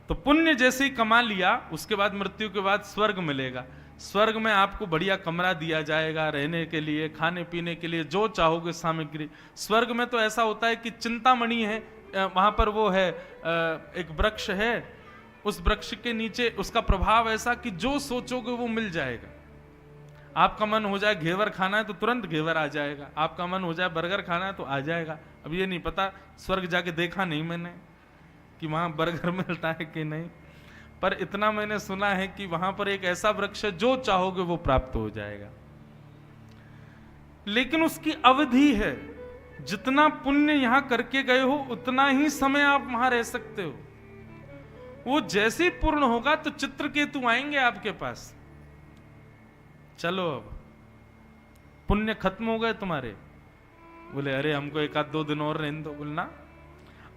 तो पुण्य जैसे ही कमा लिया, उसके बाद मृत्यु के बाद स्वर्ग मिलेगा। स्वर्ग में आपको बढ़िया कमरा दिया जाएगा रहने के लिए, खाने पीने के लिए, जो चाहोगे सामग्री। स्वर्ग में तो ऐसा होता है कि चिंतामणि है, वहां पर वो है, एक वृक्ष है, उस वृक्ष के नीचे उसका प्रभाव ऐसा कि जो सोचोगे वो मिल जाएगा। आपका मन हो जाए घेवर खाना है तो तुरंत घेवर आ जाएगा, आपका मन हो जाए बर्गर खाना है तो आ जाएगा। अब ये नहीं पता, स्वर्ग जाके देखा नहीं मैंने कि वहां बर्गर मिलता है कि नहीं, पर इतना मैंने सुना है कि वहां पर एक ऐसा वृक्ष है जो चाहोगे वो प्राप्त हो जाएगा। लेकिन उसकी अवधि है, जितना पुण्य यहां करके गए हो उतना ही समय आप वहां रह सकते हो। वो जैसे ही पूर्ण होगा तो चित्रकेतु आएंगे आपके पास, चलो अब पुण्य खत्म हो गए तुम्हारे। बोले अरे हमको एक आध 2 दिन और रहने दो। बोलना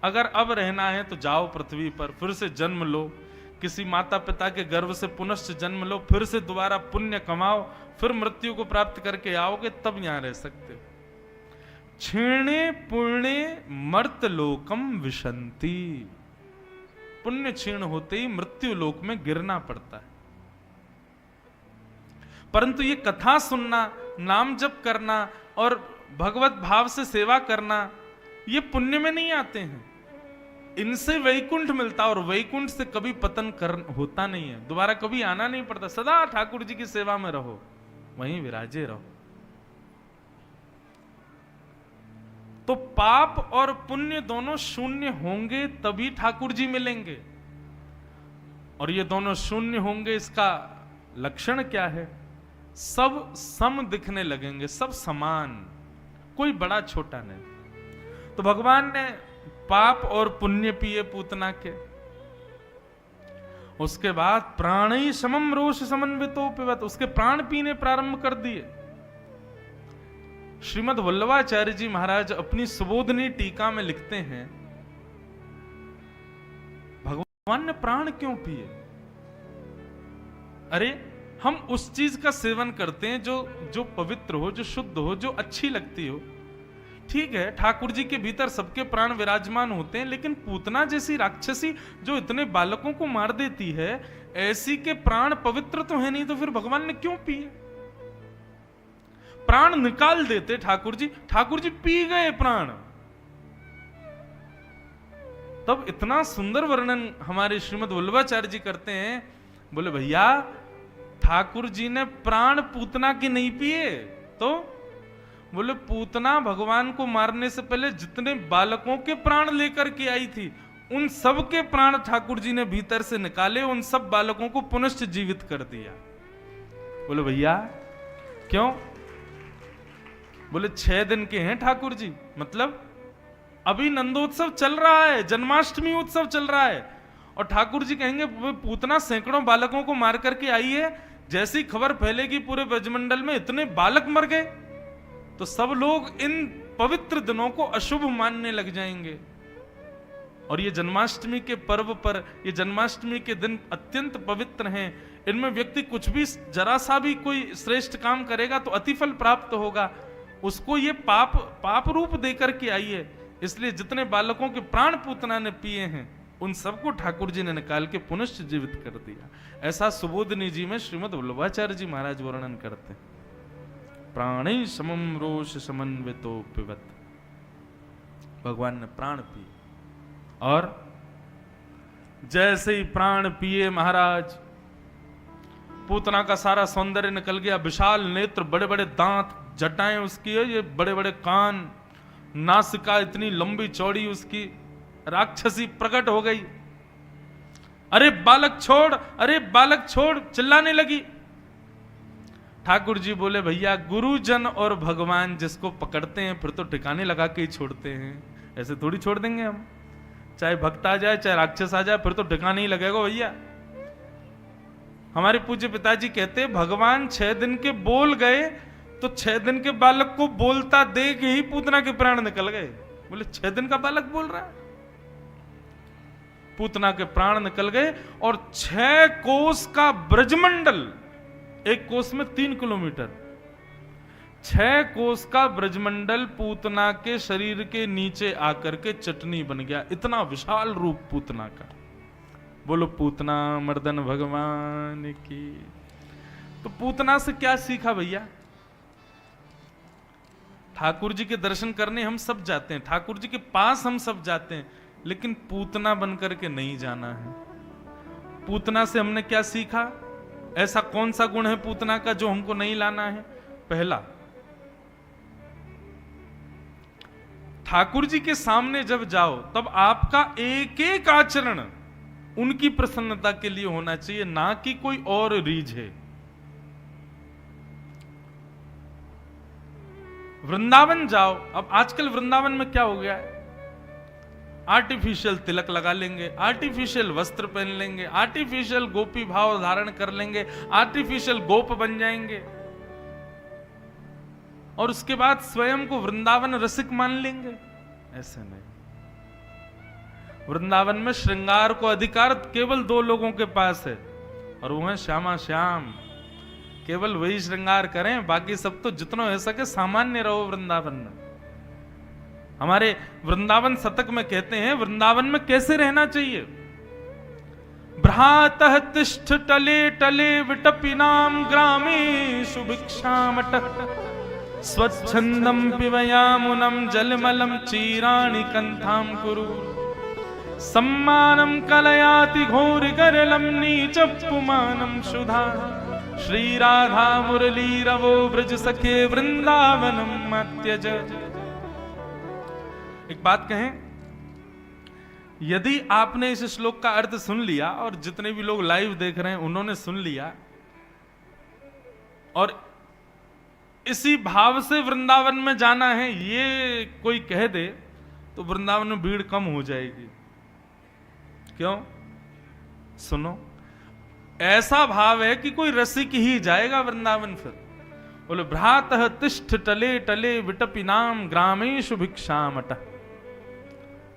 अगर अब रहना है तो जाओ पृथ्वी पर, फिर से जन्म लो, किसी माता पिता के गर्भ से पुनश्च जन्म लो, फिर से दोबारा पुण्य कमाओ, फिर मृत्यु को प्राप्त करके आओगे, तब यहां रह सकते हो। क्षीणे पुण्य मर्त लोकम विशंति, पुण्य क्षीण होते ही मृत्यु लोक में गिरना पड़ता है। परंतु ये कथा सुनना, नाम जप करना और भगवत भाव से सेवा करना, ये पुण्य में नहीं आते हैं। इनसे वैकुंठ मिलता, और वैकुंठ से कभी पतन होता नहीं है, दोबारा कभी आना नहीं पड़ता। सदा ठाकुर जी की सेवा में रहो, वहीं विराजे रहो। तो पाप और पुण्य दोनों शून्य होंगे तभी ठाकुर जी मिलेंगे, और ये दोनों शून्य होंगे, इसका लक्षण क्या है? सब सम दिखने लगेंगे, सब समान, कोई बड़ा छोटा नहीं। तो भगवान ने पाप और पुण्य पिए पूतना के, उसके बाद प्राणी समम रोष समन्वितो पिबत, उसके प्राण पीने प्रारंभ कर दिए। श्रीमद् वल्लभाचार्य जी महाराज अपनी सुबोधनी टीका में लिखते हैं, भगवान ने प्राण क्यों पिए? अरे हम उस चीज का सेवन करते हैं जो पवित्र हो, जो शुद्ध हो, जो अच्छी लगती हो। ठीक है, ठाकुर जी के भीतर सबके प्राण विराजमान होते हैं, लेकिन पूतना जैसी राक्षसी जो इतने बालकों को मार देती है, ऐसी के प्राण पवित्र तो है नहीं, तो फिर भगवान ने क्यों पिए? प्राण निकाल देते ठाकुर जी पी गए प्राण। तब इतना सुंदर वर्णन हमारे श्रीमद् वल्लभाचार्य जी करते हैं, बोले भैया ठाकुर जी ने प्राण पूतना के नहीं पिए, तो बोले पूतना भगवान को मारने से पहले जितने बालकों के प्राण लेकर के आई थी, उन सब के प्राण ठाकुर जी ने भीतर से निकाले, उन सब बालकों को पुनश्च जीवित कर दिया। बोले भैया क्यों? बोले 6 दिन के हैं ठाकुर जी, मतलब अभी नंदोत्सव चल रहा है, जन्माष्टमी उत्सव चल रहा है, और ठाकुर जी कहेंगे पूतना सैकड़ों बालकों को मार करके आई है, जैसी खबर फैलेगी पूरे ब्रजमंडल में इतने बालक मर गए, तो सब लोग इन पवित्र दिनों को अशुभ मानने लग जाएंगे। और ये जन्माष्टमी के पर्व पर, ये जन्माष्टमी के दिन अत्यंत पवित्र हैं, इनमें व्यक्ति कुछ भी जरा सा भी कोई श्रेष्ठ काम करेगा तो अतिफल प्राप्त होगा, उसको ये पाप रूप देकर के आई है। इसलिए जितने बालकों के प्राण पूतना ने पिए हैं, उन सबको ठाकुर जी ने निकाल के पुनश्च जीवित कर दिया। ऐसा सुबोधनी जी में श्रीमद् वल्लभाचार्य जी महाराज वर्णन करते हैं। प्राणी समम रोष समन्वितो पिबत, भगवान ने प्राण पिए, और जैसे ही प्राण पिए महाराज, पूतना का सारा सौंदर्य निकल गया, विशाल नेत्र, बड़े बड़े दांत, जटाएं उसकी है, ये बड़े बड़े कान, नासिका इतनी लंबी चौड़ी उसकी, राक्षसी प्रकट हो गई। अरे बालक छोड़, अरे बालक छोड़, चिल्लाने लगी। ठाकुर जी बोले भैया गुरुजन और भगवान जिसको पकड़ते हैं फिर तो ठिकाने लगा के ही छोड़ते हैं, ऐसे थोड़ी छोड़ देंगे हम। चाहे भक्त आ जाए चाहे राक्षस आ जाए फिर तो ठिकाने ही लगेगा भैया। हमारे पूज्य पिताजी कहते भगवान 6 दिन के बोल गए तो 6 दिन के बालक को बोलता देख ही पूतना के प्राण निकल गए। बोले 6 दिन का बालक बोल रहा है, पूतना के प्राण निकल गए। और 6 कोस का ब्रजमंडल, एक कोस में 3 किलोमीटर, 6 कोस का ब्रजमंडल पूतना के शरीर के नीचे आकर के चटनी बन गया। इतना विशाल रूप पूतना का। बोलो पूतना मर्दन भगवान की। तो पूतना से क्या सीखा भैया? ठाकुर जी के दर्शन करने हम सब जाते हैं, ठाकुर जी के पास हम सब जाते हैं, लेकिन पूतना बनकर के नहीं जाना है। पूतना से हमने क्या सीखा? ऐसा कौन सा गुण है पूतना का जो हमको नहीं लाना है? पहला, ठाकुर जी के सामने जब जाओ तब आपका एक एक आचरण उनकी प्रसन्नता के लिए होना चाहिए, ना कि कोई और रीझ है। वृंदावन जाओ, अब आजकल वृंदावन में क्या हो गया है? आर्टिफिशियल तिलक लगा लेंगे, आर्टिफिशियल वस्त्र पहन लेंगे, आर्टिफिशियल गोपी भाव धारण कर लेंगे, आर्टिफिशियल गोप बन जाएंगे और उसके बाद स्वयं को वृंदावन रसिक मान लेंगे। ऐसे नहीं। वृंदावन में श्रृंगार को अधिकार केवल 2 लोगों के पास है और वो है श्यामा श्याम। केवल वही श्रृंगार करें, बाकी सब तो जितना हो सके सामान्य रहो वृंदावन में। हमारे वृंदावन शतक में कहते हैं वृंदावन में कैसे रहना चाहिए। भ्रातः तिष्ठ टले टले विटपिनाम ग्रामेषु भिक्षामटः स्वच्छंदम पिबयामुनम जलमलम चीराणि कंथाम कुरु सम्मानम कलयाति घोर गरलम नीच पुमानम सुधा श्री राधा मुरली रवो ब्रज सखे वृंदावनम मत्यज। एक बात कहें, यदि आपने इस श्लोक का अर्थ सुन लिया और जितने भी लोग लाइव देख रहे हैं उन्होंने सुन लिया और इसी भाव से वृंदावन में जाना है ये कोई कह दे तो वृंदावन में भीड़ कम हो जाएगी। क्यों? सुनो, ऐसा भाव है कि कोई रसिक ही जाएगा वृंदावन। फिर बोले भ्रातः तिष्ठ टले टले विटपिनाम ग्रामेषु भिक्षामटः।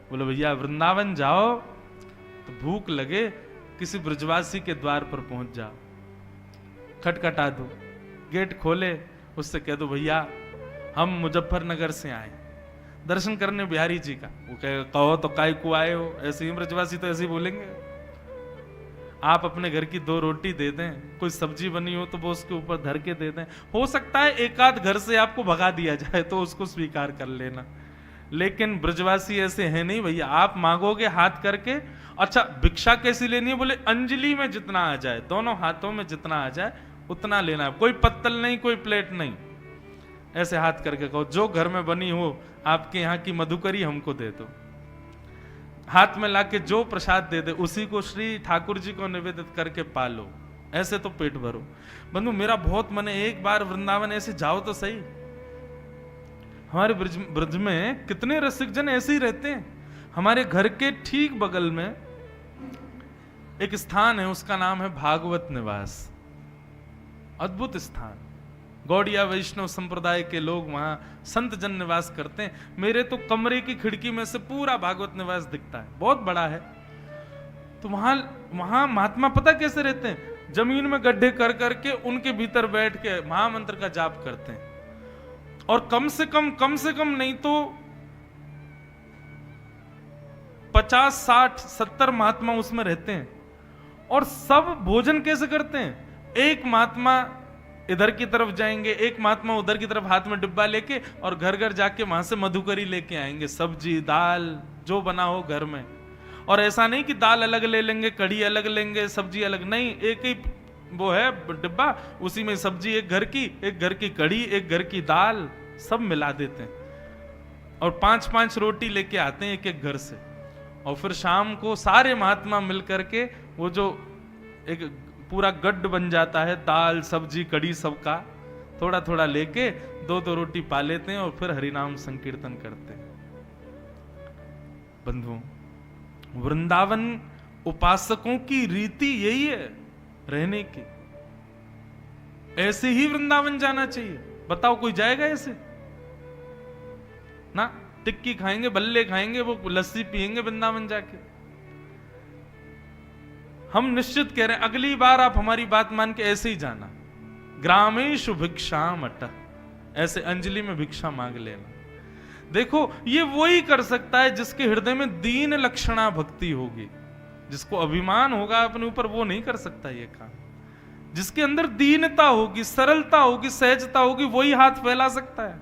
बोले भैया वृंदावन जाओ तो भूख लगे किसी ब्रजवासी के द्वार पर पहुंच जाओ, खटखटा दो, गेट खोले, उससे कह दो भैया हम मुजफ्फरनगर से आए दर्शन करने बिहारी जी का। वो कहो तो काय को आए हो, ऐसे ही ब्रजवासी तो ऐसे ही बोलेंगे। आप अपने घर की 2 रोटी दे दें, कोई सब्जी बनी हो तो वो उसके ऊपर धर के दे दें। हो सकता है एक आध घर से आपको भगा दिया जाए तो उसको स्वीकार कर लेना, लेकिन ब्रजवासी ऐसे है नहीं भैया। आप मांगोगे हाथ करके, अच्छा भिक्षा कैसी लेनी है? बोले अंजलि में जितना आ जाए, दोनों हाथों में जितना आ जाए उतना लेना है, कोई पत्तल नहीं, कोई प्लेट नहीं। ऐसे हाथ करके कहो जो घर में बनी हो आपके यहाँ की मधुकरी हमको दे दो। हाथ में लाके जो प्रसाद दे दे उसी को श्री ठाकुर जी को निवेदित करके पालो, ऐसे तो पेट भरो। बंधु मेरा बहुत मन है एक बार वृंदावन ऐसे जाओ तो सही। हमारे ब्रज में कितने रसिक जन ऐसे ही रहते हैं। हमारे घर के ठीक बगल में एक स्थान है, उसका नाम है भागवत निवास। अद्भुत स्थान, गौड़िया वैष्णव संप्रदाय के लोग वहां संत जन निवास करते हैं। मेरे तो कमरे की खिड़की में से पूरा भागवत निवास दिखता है, बहुत बड़ा है। तो वहां महात्मा पता कैसे रहते हैं? जमीन में गड्ढे कर करके उनके भीतर बैठ के महामंत्र का जाप करते हैं और कम से कम नहीं तो 50, 60, 70 महात्मा उसमें रहते हैं। और सब भोजन कैसे करते हैं? एक महात्मा इधर की तरफ जाएंगे, एक महात्मा उधर की तरफ हाथ में डिब्बा लेके और घर घर जाके वहां से मधुकरी लेके आएंगे, सब्जी दाल जो बना हो घर में। और ऐसा नहीं कि दाल अलग ले लेंगे, कढ़ी अलग लेंगे, सब्जी अलग, नहीं, एक ही वो है डिब्बा, उसी में सब्जी एक घर की कढ़ी, एक घर की दाल, सब मिला देते हैं। और 5-5 रोटी लेके आते हैं एक एक घर से और फिर शाम को सारे महात्मा मिलकर के वो जो एक पूरा गड्ढ बन जाता है, दाल सब्जी कड़ी सबका थोड़ा थोड़ा लेके 2-2 रोटी पा लेते हैं और फिर हरिनाम संकीर्तन करते हैं। बंधुओं, वृंदावन उपासकों की रीति यही है रहने की। ऐसे ही वृंदावन जाना चाहिए। बताओ कोई जाएगा ऐसे? ना, टिक्की खाएंगे, बल्ले खाएंगे, वो लस्सी पिएंगे वृंदावन जाके। हम निश्चित कह रहे हैं अगली बार आप हमारी बात मान के ऐसे ही जाना। ग्रामेषु भिक्षाम अट्टः, ऐसे अंजलि में भिक्षा मांग लेना। देखो ये वही कर सकता है जिसके हृदय में दीन लक्षणा भक्ति होगी। जिसको अभिमान होगा अपने ऊपर, वो नहीं कर सकता ये काम। जिसके अंदर दीनता होगी, सरलता होगी, सहजता होगी, वही हाथ फैला सकता है।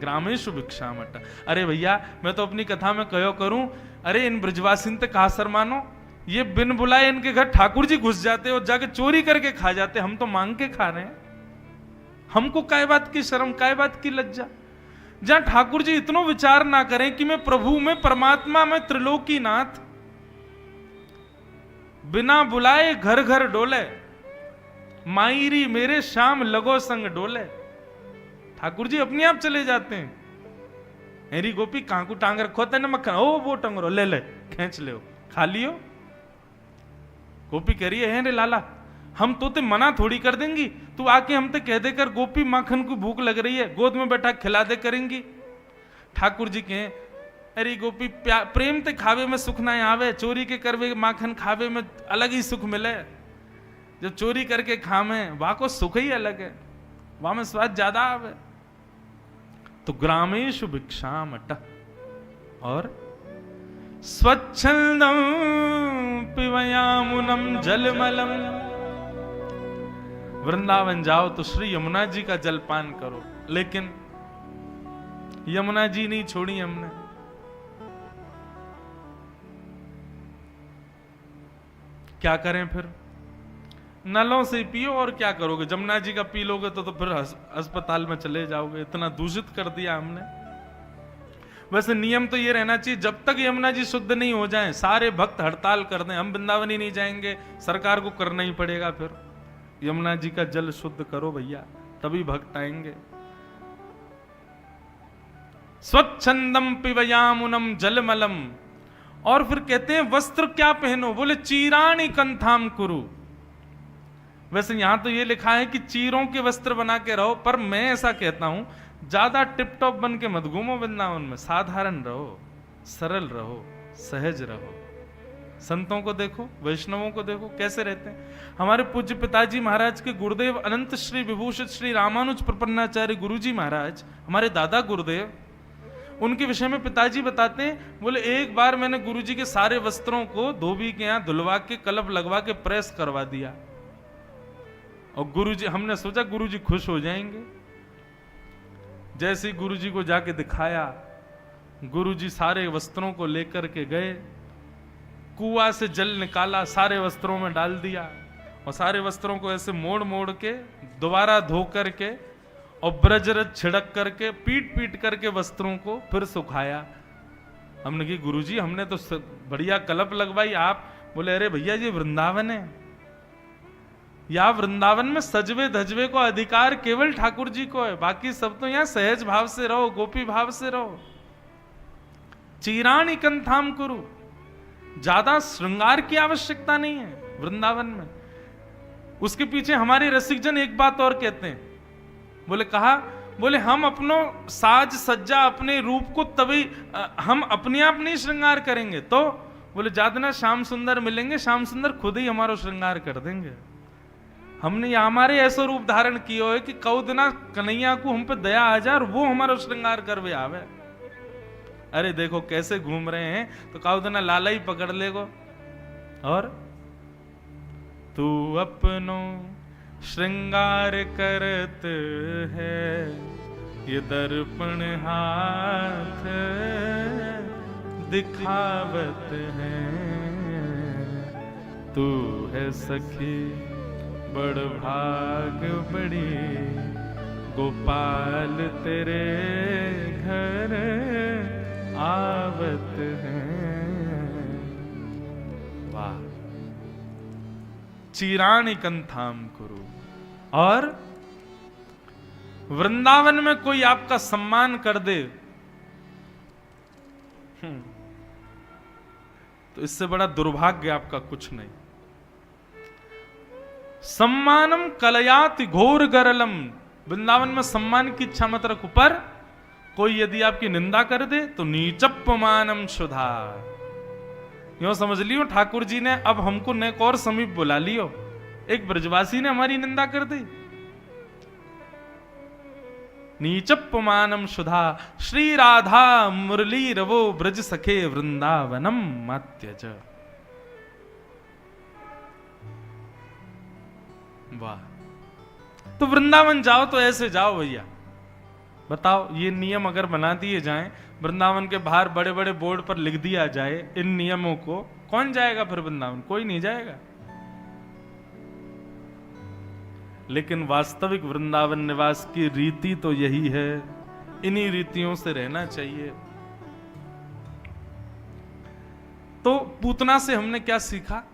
ग्रामेषु भिक्षाम अट्टः। अरे भैया, मैं तो अपनी कथा में कहो करूं, अरे इन ब्रजवासी ते कहा शर्मानो, ये बिन बुलाए इनके घर ठाकुर जी घुस जाते और जाके चोरी करके खा जाते। हम तो मांग के खा रहे हैं, हमको काय बात की शर्म, काय बात की लज्जा। जहां ठाकुर जी इतना विचार ना करें कि मैं प्रभु में, परमात्मा में, त्रिलोकी नाथ, बिना बुलाए घर घर डोले, मायरी मेरे शाम लगो संग डोले। ठाकुर जी अपने आप चले जाते हैं। हेरी गोपी कहां को टांग रखो तेने मक्खन, ओ वो टंगरो ले ले, खींच ले, खा लियो। गोपी कह रही है रे लाला, हम तो ते मना थोड़ी कर देंगी, तू आके हम ते कह दे कर गोपी माखन को भूख लग रही है, गोद में बैठा खिला दे करेंगी। ठाकुर जी कहें अरे गोपी प्रेम ते खावे में सुख ना आवे, चोरी के करवे माखन खावे में अलग ही सुख मिले। जब चोरी करके खावे वहां को सुख ही अलग है, वहां में स्वाद ज्यादा आवे। तो ग्रामेषु भिक्षाम अट्टः और स्वच्छंदं पिबयामुनं जलमलम। वृंदावन जाओ तो श्री यमुना जी का जलपान करो, लेकिन यमुना जी नहीं छोड़ी हमने। क्या करें फिर? नलों से पियो, और क्या करोगे? जमुना जी का पी लोगे तो फिर अस्पताल में चले जाओगे। इतना दूषित कर दिया हमने। वैसे नियम तो ये रहना चाहिए, जब तक यमुना जी शुद्ध नहीं हो जाएं, सारे भक्त हड़ताल कर दें, हम वृंदावन ही नहीं जाएंगे, सरकार को करना ही पड़ेगा। फिर यमुना जी का जल शुद्ध करो भैया, तभी भक्त आएंगे। स्वच्छंदम पिबयामुनम जलमलम। और फिर कहते हैं वस्त्र क्या पहनो? बोले चीराणि कंथाम कुरु। वैसे यहां तो ये लिखा है कि चीरों के वस्त्र बना के रहो, पर मैं ऐसा कहता हूं ज्यादा टिप टॉप बन के मत घूमो वृंदावन में। साधारण रहो, सरल रहो, सहज रहो। संतों को देखो, वैष्णवों को देखो कैसे रहते हैं। हमारे पूज्य पिताजी महाराज के गुरुदेव अनंत श्री विभूषित श्री रामानुज प्रपन्नाचार्य गुरुजी महाराज, हमारे दादा गुरुदेव, उनके विषय में पिताजी बताते हैं, बोले एक बार मैंने गुरुजी के सारे वस्त्रों को धोबी के यहां धुलवा के कलप लगवा के प्रेस करवा दिया। और गुरुजी, हमने सोचा गुरुजी खुश हो जाएंगे। जैसे ही गुरुजी को जाके दिखाया, गुरुजी सारे वस्त्रों को लेकर के गए, कुआं से जल निकाला, सारे वस्त्रों में डाल दिया, और सारे वस्त्रों को ऐसे मोड़ मोड़ के दोबारा धो करके और ब्रजरथ छिड़क करके पीट पीट करके वस्त्रों को फिर सुखाया। हमने कहा गुरुजी हमने तो बढ़िया कलप लगवाई, आप? बोले अरे भैया ये वृंदावन है, या वृंदावन में सजवे धजवे को अधिकार केवल ठाकुर जी को है, बाकी सब तो यहां सहज भाव से रहो, गोपी भाव से रहो। चीराणि कंथाम कुरु। ज्यादा श्रृंगार की आवश्यकता नहीं है वृंदावन में। उसके पीछे हमारे रसिकजन एक बात और कहते हैं, बोले कहा, बोले हम अपनो साज सज्जा अपने रूप को तभी हम अपने आप नहीं श्रृंगार करेंगे, तो बोले ज्यादा ना श्याम सुंदर मिलेंगे, श्याम सुंदर खुद ही हमारा श्रृंगार कर देंगे। हमने हमारे ऐसा रूप धारण किया है कि कौदना कन्हैया को हम पे दया आ जाए और वो हमारा श्रृंगार करवे आवे। अरे देखो कैसे घूम रहे हैं, तो कौदना लाला ही पकड़ लेगो। और तू अपनो श्रृंगार करत है, ये दर्पण हाथ दिखावत है। तू है सखी बड़ भाग बड़ी, गोपाल तेरे घर आवत है। चीराणि कंथाम कुरु। और वृंदावन में कोई आपका सम्मान कर दे तो इससे बड़ा दुर्भाग्य आपका कुछ नहीं। सम्मानम कलयाति घोर गरलम, वृंदावन में सम्मान की इच्छा मत रखो, पर कोई यदि आपकी निंदा कर दे तो नीचप्पमानम शुधा। यूं समझ लियो ठाकुर जी ने अब हमको नेक और समीप बुला लियो। एक ब्रजवासी ने हमारी निंदा कर दी, नीचप्पमानम शुधा। श्री राधा मुरली रवो ब्रज सखे वृंदावनम मत्यज। वाह, तो वृंदावन जाओ तो ऐसे जाओ भैया। बताओ, ये नियम अगर बना दिए जाएं, वृंदावन के बाहर बड़े बड़े बोर्ड पर लिख दिया जाए इन नियमों को, कौन जाएगा फिर वृंदावन? कोई नहीं जाएगा। लेकिन वास्तविक वृंदावन निवास की रीति तो यही है, इन्हीं रीतियों से रहना चाहिए। तो पूतना से हमने क्या सीखा?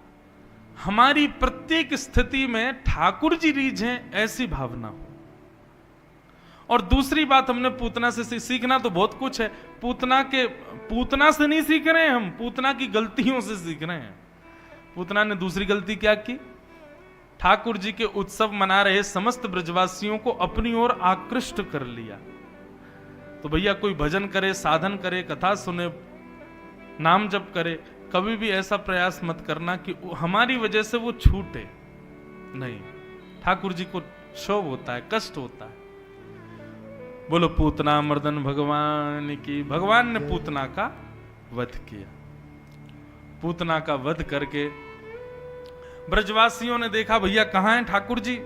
हमारी प्रत्येक स्थिति में ठाकुर जी रीझें, ऐसी भावना हो। और दूसरी बात हमने पूतना से सीखना तो बहुत कुछ है। पूतना से नहीं सीख रहे हैं हम, पूतना की गलतियों से सीख रहे हैं। पूतना ने दूसरी गलती क्या की? ठाकुर जी के उत्सव मना रहे समस्त ब्रजवासियों को अपनी ओर आकृष्ट कर लिया। तो भैया कोई भजन करे, साधन करे, कथा सुने, नाम जप करे, कभी भी ऐसा प्रयास मत करना कि हमारी वजह से वो छूटे। नहीं, ठाकुर जी को क्षोभ होता है, कष्ट होता है। बोलो पूतना मर्दन भगवान की। भगवान ने पूतना का वध किया। पूतना का वध करके ब्रजवासियों ने देखा भैया कहां है ठाकुर जी,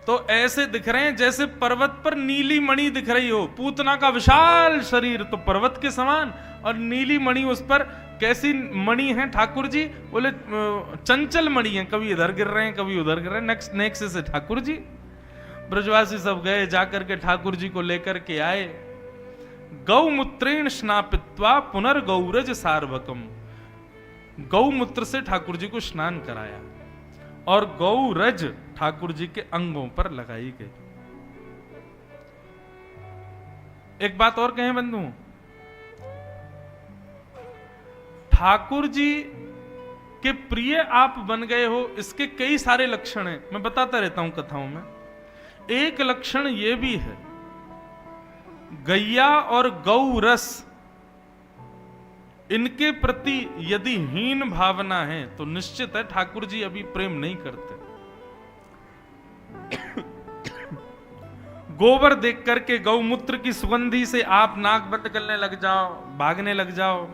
तो ऐसे दिख रहे हैं जैसे पर्वत पर नीली मणि दिख रही हो। पूतना का विशाल शरीर तो पर्वत के समान, और नीली मणि उस पर। कैसी मणि है ठाकुर जी? बोले चंचल मणि है, कभी इधर गिर रहे हैं, कभी उधर गिर रहे हैं। नेक्स्ट से ठाकुर जी। ब्रजवासी सब गए, जाकर के ठाकुर जी को लेकर के आए। गौमूत्रेण स्नापित्वा पुनर्गौरज सार्वकम। गौमूत्र से ठाकुर जी को स्नान कराया और गौरज ठाकुर जी के अंगों पर लगाई गई। एक बात और कहें बंधु, ठाकुर जी के प्रिय आप बन गए हो, इसके कई सारे लक्षण हैं, मैं बताता रहता हूं कथाओं में। एक लक्षण यह भी है, गैया और गौ रस, इनके प्रति यदि हीन भावना है तो निश्चित है ठाकुर जी अभी प्रेम नहीं करते। गोबर देख करके, गौमूत्र की सुगंधी से आप नाक बंद करने लग जाओ, भागने लग जाओ,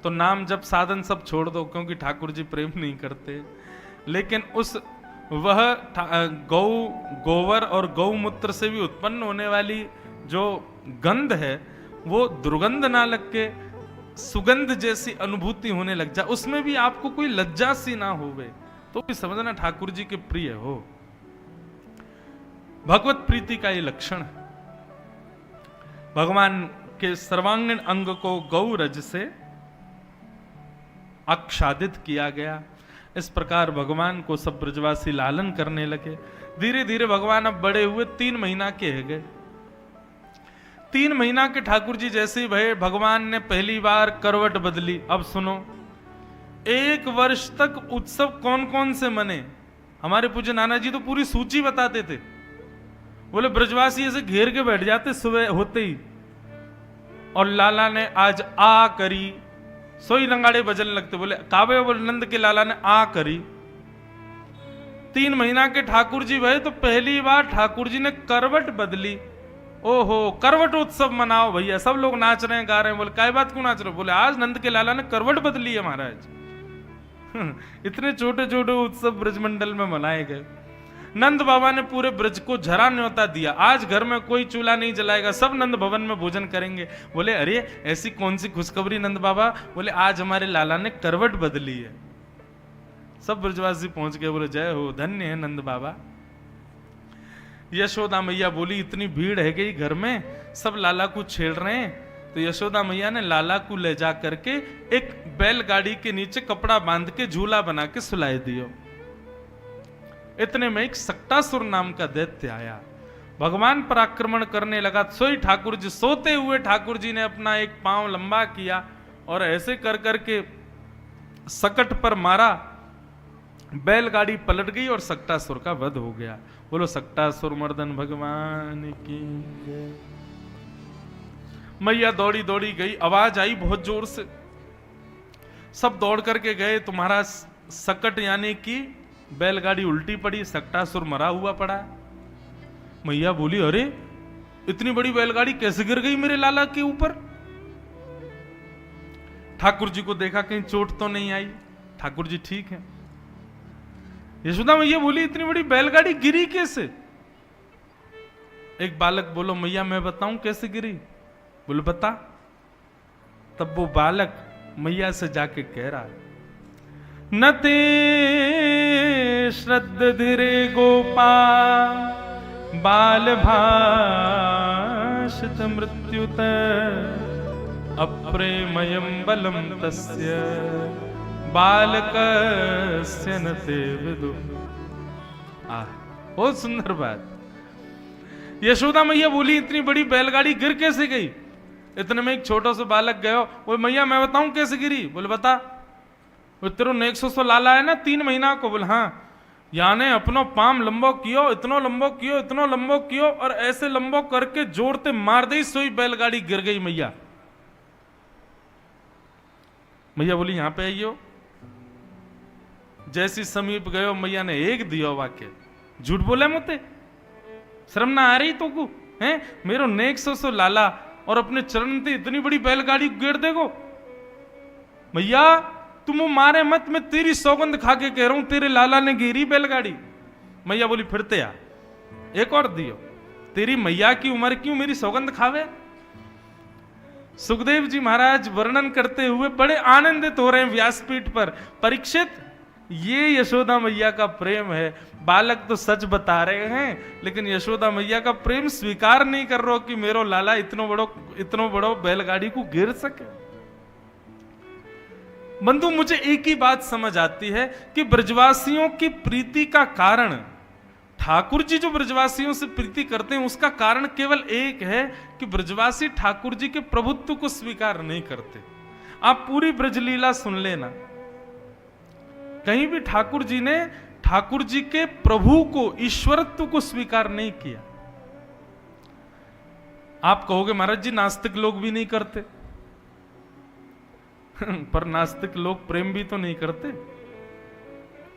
तो नाम जब साधन सब छोड़ दो, क्योंकि ठाकुर जी प्रेम नहीं करते। लेकिन वह गोबर और गौमूत्र से भी उत्पन्न होने वाली जो गंध है, वो दुर्गंध ना लग के सुगंध जैसी अनुभूति होने लग जाए, उसमें भी आपको कोई लज्जा सी ना होवे, तो भी समझना ठाकुर जी के प्रिय हो। भगवत प्रीति का ये लक्षण है। भगवान के सर्वांगीण अंग को गौरज से आच्छादित किया गया। इस प्रकार भगवान को सब ब्रजवासी लालन करने लगे। धीरे धीरे भगवान अब बड़े हुए, 3 महीना के है गए। 3 महीना के ठाकुर जी जैसे ही भये, भगवान ने पहली बार करवट बदली। अब सुनो, 1 वर्ष तक उत्सव कौन कौन से मने, हमारे पूज्य नाना जी तो पूरी सूची बताते थे। बोले ब्रजवासी ऐसे घेर के बैठ जाते सुबह होते ही, और लाला ने आज आ करी, सोई रंगाड़े बजन लगते। बोले काबे नंद के लाला ने आ करी। 3 महीना के ठाकुर जी भये तो पहली बार ठाकुर जी ने करवट बदली। ओहो, करवट उत्सव मनाओ भैया, सब लोग नाच रहे हैं, गा रहे हैं। बोले काय बात क्यों नाच रहे हो? बोले आज नंद के लाला ने करवट बदली है महाराज। इतने छोटे छोटे उत्सव ब्रजमंडल में मनाए गए। नंद बाबा ने पूरे ब्रज को झरा न्योता दिया, आज घर में कोई चूल्हा नहीं जलाएगा, सब नंद भवन में भोजन करेंगे। बोले अरे ऐसी कौन सी खुशखबरी नंद बाबा? बोले आज हमारे लाला ने करवट बदली है। सब ब्रजवासी पहुंच गए, बोले जय हो, धन्य है नंद बाबा। यशोदा मैया बोली इतनी भीड़ है गई घर में, सब लाला को छेड़ रहे हैं। तो यशोदा मैया ने लाला को ले जा करके एक बैलगाड़ी के नीचे कपड़ा बांध के झूला बना के सुलाए दियो। इतने में एक सक्टासुर नाम का दैत्य आया, भगवान पर आक्रमण करने लगा। सोई ठाकुर जी, सोते हुए ठाकुर जी ने अपना एक पांव लंबा किया और ऐसे कर करके सकट पर मारा। बैलगाड़ी पलट गई और सक्टासुर का वध हो गया। बोलो सक्टासुर मर्दन भगवान की जय। मैया दौड़ी दौड़ी गई, आवाज आई बहुत जोर से, सब दौड़ करके गए। तुम्हारा सकट यानी कि बैलगाड़ी उल्टी पड़ी, सक्टासुर मरा हुआ पड़ा। मैया बोली अरे इतनी बड़ी बैलगाड़ी कैसे गिर गई मेरे लाला के ऊपर। ठाकुर जी को देखा कहीं चोट तो नहीं आई। ठाकुर जी ठीक है। यशोदा मैया बोली इतनी बड़ी बैलगाड़ी गिरी कैसे। एक बालक बोलो मैया मैं बताऊं कैसे गिरी। बोले बता। तब वो बालक मैया से जाके कह रहा है, नते श्रद्ध धीरे गोपा बाल भाषित मृत्युत अप्रेमयम बलम तस्य बालकस्य न ते विदु। बहुत सुंदर बात। यशोदा मैया बोली इतनी बड़ी बैलगाड़ी गिर कैसे गई। इतने में एक छोटा सा बालक गया, वो मैया मैं बताऊं कैसे गिरी। बोले बता। वो तेरो 100 लाला है ना 3 महीना को। बोले हाँ। याने अपनो पाम लंबो कियो, इतनो लंबो कियो, इतनो लंबो कियो और ऐसे लंबो करके जोरते मार दी, सोई बैलगाड़ी गिर गई मैया। मैया बोली यहां पे आइयो। जैसी समीप गयो मैया ने एक दियो वाक्य। झूठ बोले मुते, शर्म ना आ रही तो को हैं। मेरो 100 लाला और अपने चरण से इतनी बड़ी बैलगाड़ी गिर देगो। मैया तुम मारे मत, मैं तेरी सौगंध खा के कह रहा हूं तेरे लाला ने गिरी बैलगाड़ी। मैया बोली फिरते आ एक और दियो। तेरी मैया की उम्र क्यों मेरी सौगंध खावे। सुखदेव जी महाराज वर्णन करते हुए बड़े आनंदित हो रहे हैं व्यासपीठ पर। परीक्षित ये यशोदा मैया का प्रेम है। बालक तो सच बता रहे हैं लेकिन यशोदा मैया का प्रेम स्वीकार नहीं कर रहा कि मेरो लाला इतनो बड़ो बैलगाड़ी को गिर सके। बंधु मुझे एक ही बात समझ आती है कि ब्रजवासियों की प्रीति का कारण, ठाकुर जी जो ब्रजवासियों से प्रीति करते हैं उसका कारण केवल एक है कि ब्रजवासी ठाकुर जी के प्रभुत्व को स्वीकार नहीं करते। आप पूरी ब्रजलीला सुन लेना, कहीं भी ठाकुर जी ने ठाकुर जी के प्रभु को, ईश्वरत्व को स्वीकार नहीं किया। आप कहोगे महाराज जी नास्तिक लोग भी नहीं करते पर नास्तिक लोग प्रेम भी तो नहीं करते।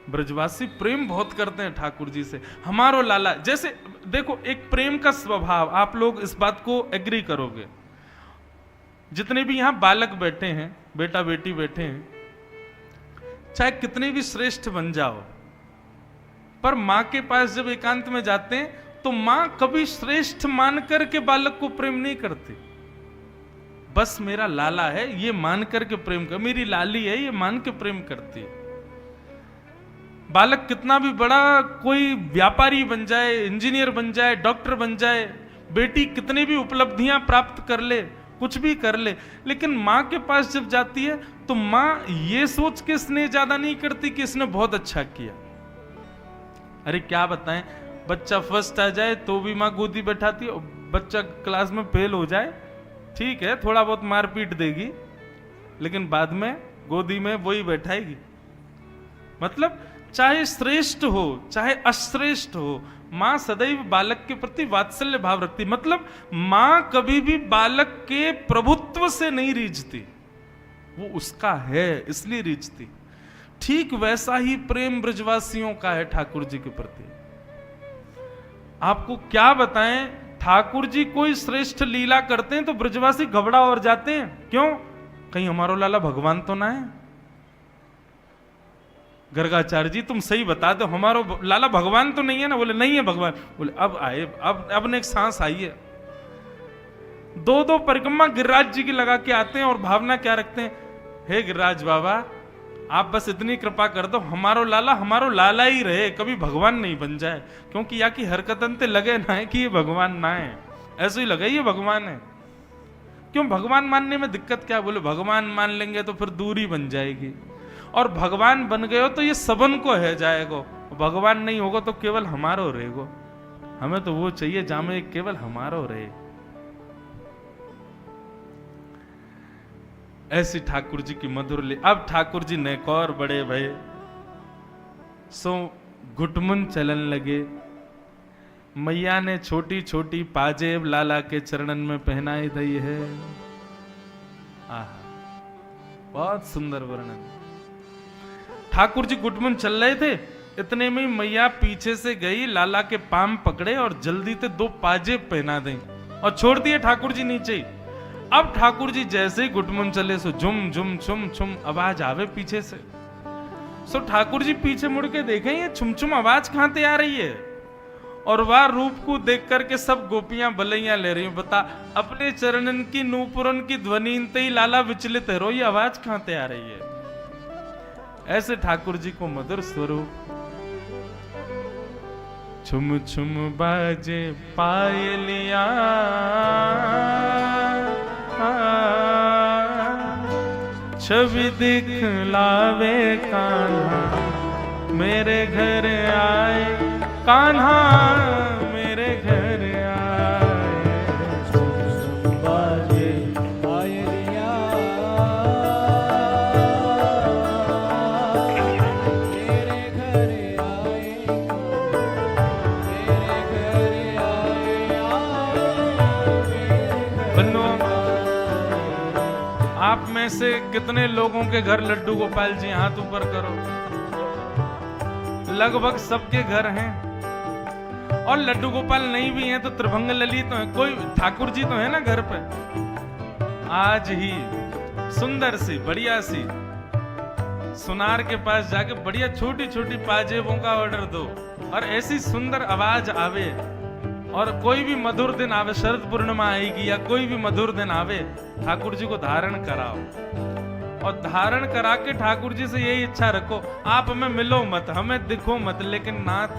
ब्रजवासी प्रेम बहुत करते हैं ठाकुर जी से। हमारो लाला जैसे देखो एक प्रेम का स्वभाव, आप लोग इस बात को एग्री करोगे। जितने भी यहां बालक बैठे हैं, बेटा बेटी बैठे हैं, चाहे कितने भी श्रेष्ठ बन जाओ, पर मां के पास जब एकांत में जाते हैं तो मां कभी श्रेष्ठ मानकर के बालक को प्रेम नहीं करती। बस मेरा लाला है ये मान करके प्रेम कर, मेरी लाली है ये मान के प्रेम करती है। बालक कितना भी बड़ा कोई व्यापारी बन जाए, इंजीनियर बन जाए, डॉक्टर बन जाए, बेटी कितनी भी उपलब्धियां प्राप्त कर ले, कुछ भी कर ले, लेकिन मां के पास जब जाती है तो मां ये सोच के स्नेह ज्यादा नहीं करती कि इसने बहुत अच्छा किया। अरे क्या बताएं, बच्चा फर्स्ट आ जाए तो भी मां गोदी बैठाती है, बच्चा क्लास में फेल हो जाए ठीक है थोड़ा बहुत मार पीट देगी लेकिन बाद में गोदी में वही बैठाएगी। मतलब चाहे श्रेष्ठ हो चाहे अश्रेष्ठ हो, मां सदैव बालक के प्रति वात्सल्य भाव रखती। मतलब मां कभी भी बालक के प्रभुत्व से नहीं रीझती, वो उसका है इसलिए रीझती। ठीक वैसा ही प्रेम ब्रजवासियों का है ठाकुर जी के प्रति। आपको क्या बताएं, ठाकुर जी कोई श्रेष्ठ लीला करते हैं तो ब्रजवासी घबरा और जाते हैं। क्यों? कहीं हमारो लाला भगवान तो ना है। गर्गाचार्य जी तुम सही बता दो, हमारो लाला भगवान तो नहीं है ना। बोले नहीं है भगवान। बोले अब आए, अब ने एक सांस आई है। 2 परिक्रमा गिरिराज जी की लगा के आते हैं और भावना क्या रखते हैं, हे गिरिराज बाबा आप बस इतनी कृपा कर दो हमारो लाला ही रहे, कभी भगवान नहीं बन जाए। क्योंकि या की हरकतन ते लगे ना है कि ये भगवान ना है, ऐसे ही लगे ये भगवान है। क्यों भगवान मानने में दिक्कत क्या? बोले भगवान मान लेंगे तो फिर दूरी बन जाएगी, और भगवान बन गए हो तो ये सबन को है जाएगो, भगवान नहीं होगा तो केवल हमारो रहेगो। हमें तो वो चाहिए जहां में केवल हमारो रहे। ऐसी ठाकुर जी की मधुर ली। अब ठाकुर जी नेकौर बड़े भय, सो घुटमुन चलन लगे। मैया ने छोटी छोटी पाजेब लाला के चरणन में पहनाई दी है। आहा, बहुत सुंदर वर्णन। ठाकुर जी घुटमुन चल रहे थे, इतने में मैया पीछे से गई, लाला के पाम पकड़े और जल्दी से 2 पाजेब पहना दें और छोड़ दिए ठाकुर जी नीचे। अब ठाकुर जी जैसे ही घुटमुन चले, सो झुम झुम छुम छुम आवाज आवे पीछे से। सो ठाकुर जी पीछे मुड़ के देखें ये छुम छुम आवाज कहां से आ रही है, और वह रूप को देख करके सब गोपियां बलैया ले रही। बता, अपने चरणन की नूपुरन की ध्वनि ही लाला विचलित है, रो ये आवाज कहां से आ रही है। ऐसे ठाकुर जी को मधुर स्वरूप। छुम छुम बाजे पायलिया, छवि दिखलावे कान्हा मेरे घर आए, कान्हा मेरे घर आए। बाजे पायलिया मेरे घर आए, मेरे घर आए। बन्नो, आप में से कितने लोगों के घर लड्डू गोपाल जी? हाथ ऊपर करो। लगभग सबके घर हैं, और लड्डू गोपाल नहीं भी हैं तो त्रिभंग ललित तो है, कोई ठाकुर जी तो है ना घर पे। आज ही सुंदर सी बढ़िया सी सुनार के पास जाके बढ़िया छोटी छोटी पाजेबों का ऑर्डर दो, और ऐसी सुंदर आवाज आवे, और कोई भी मधुर दिन आवे, शरद पूर्णिमा आएगी या कोई भी मधुर दिन आवे, ठाकुर जी को धारण कराओ। और धारण करा के ठाकुर जी से यही इच्छा रखो, आप हमें मिलो मत, हमें दिखो मत, लेकिन नाथ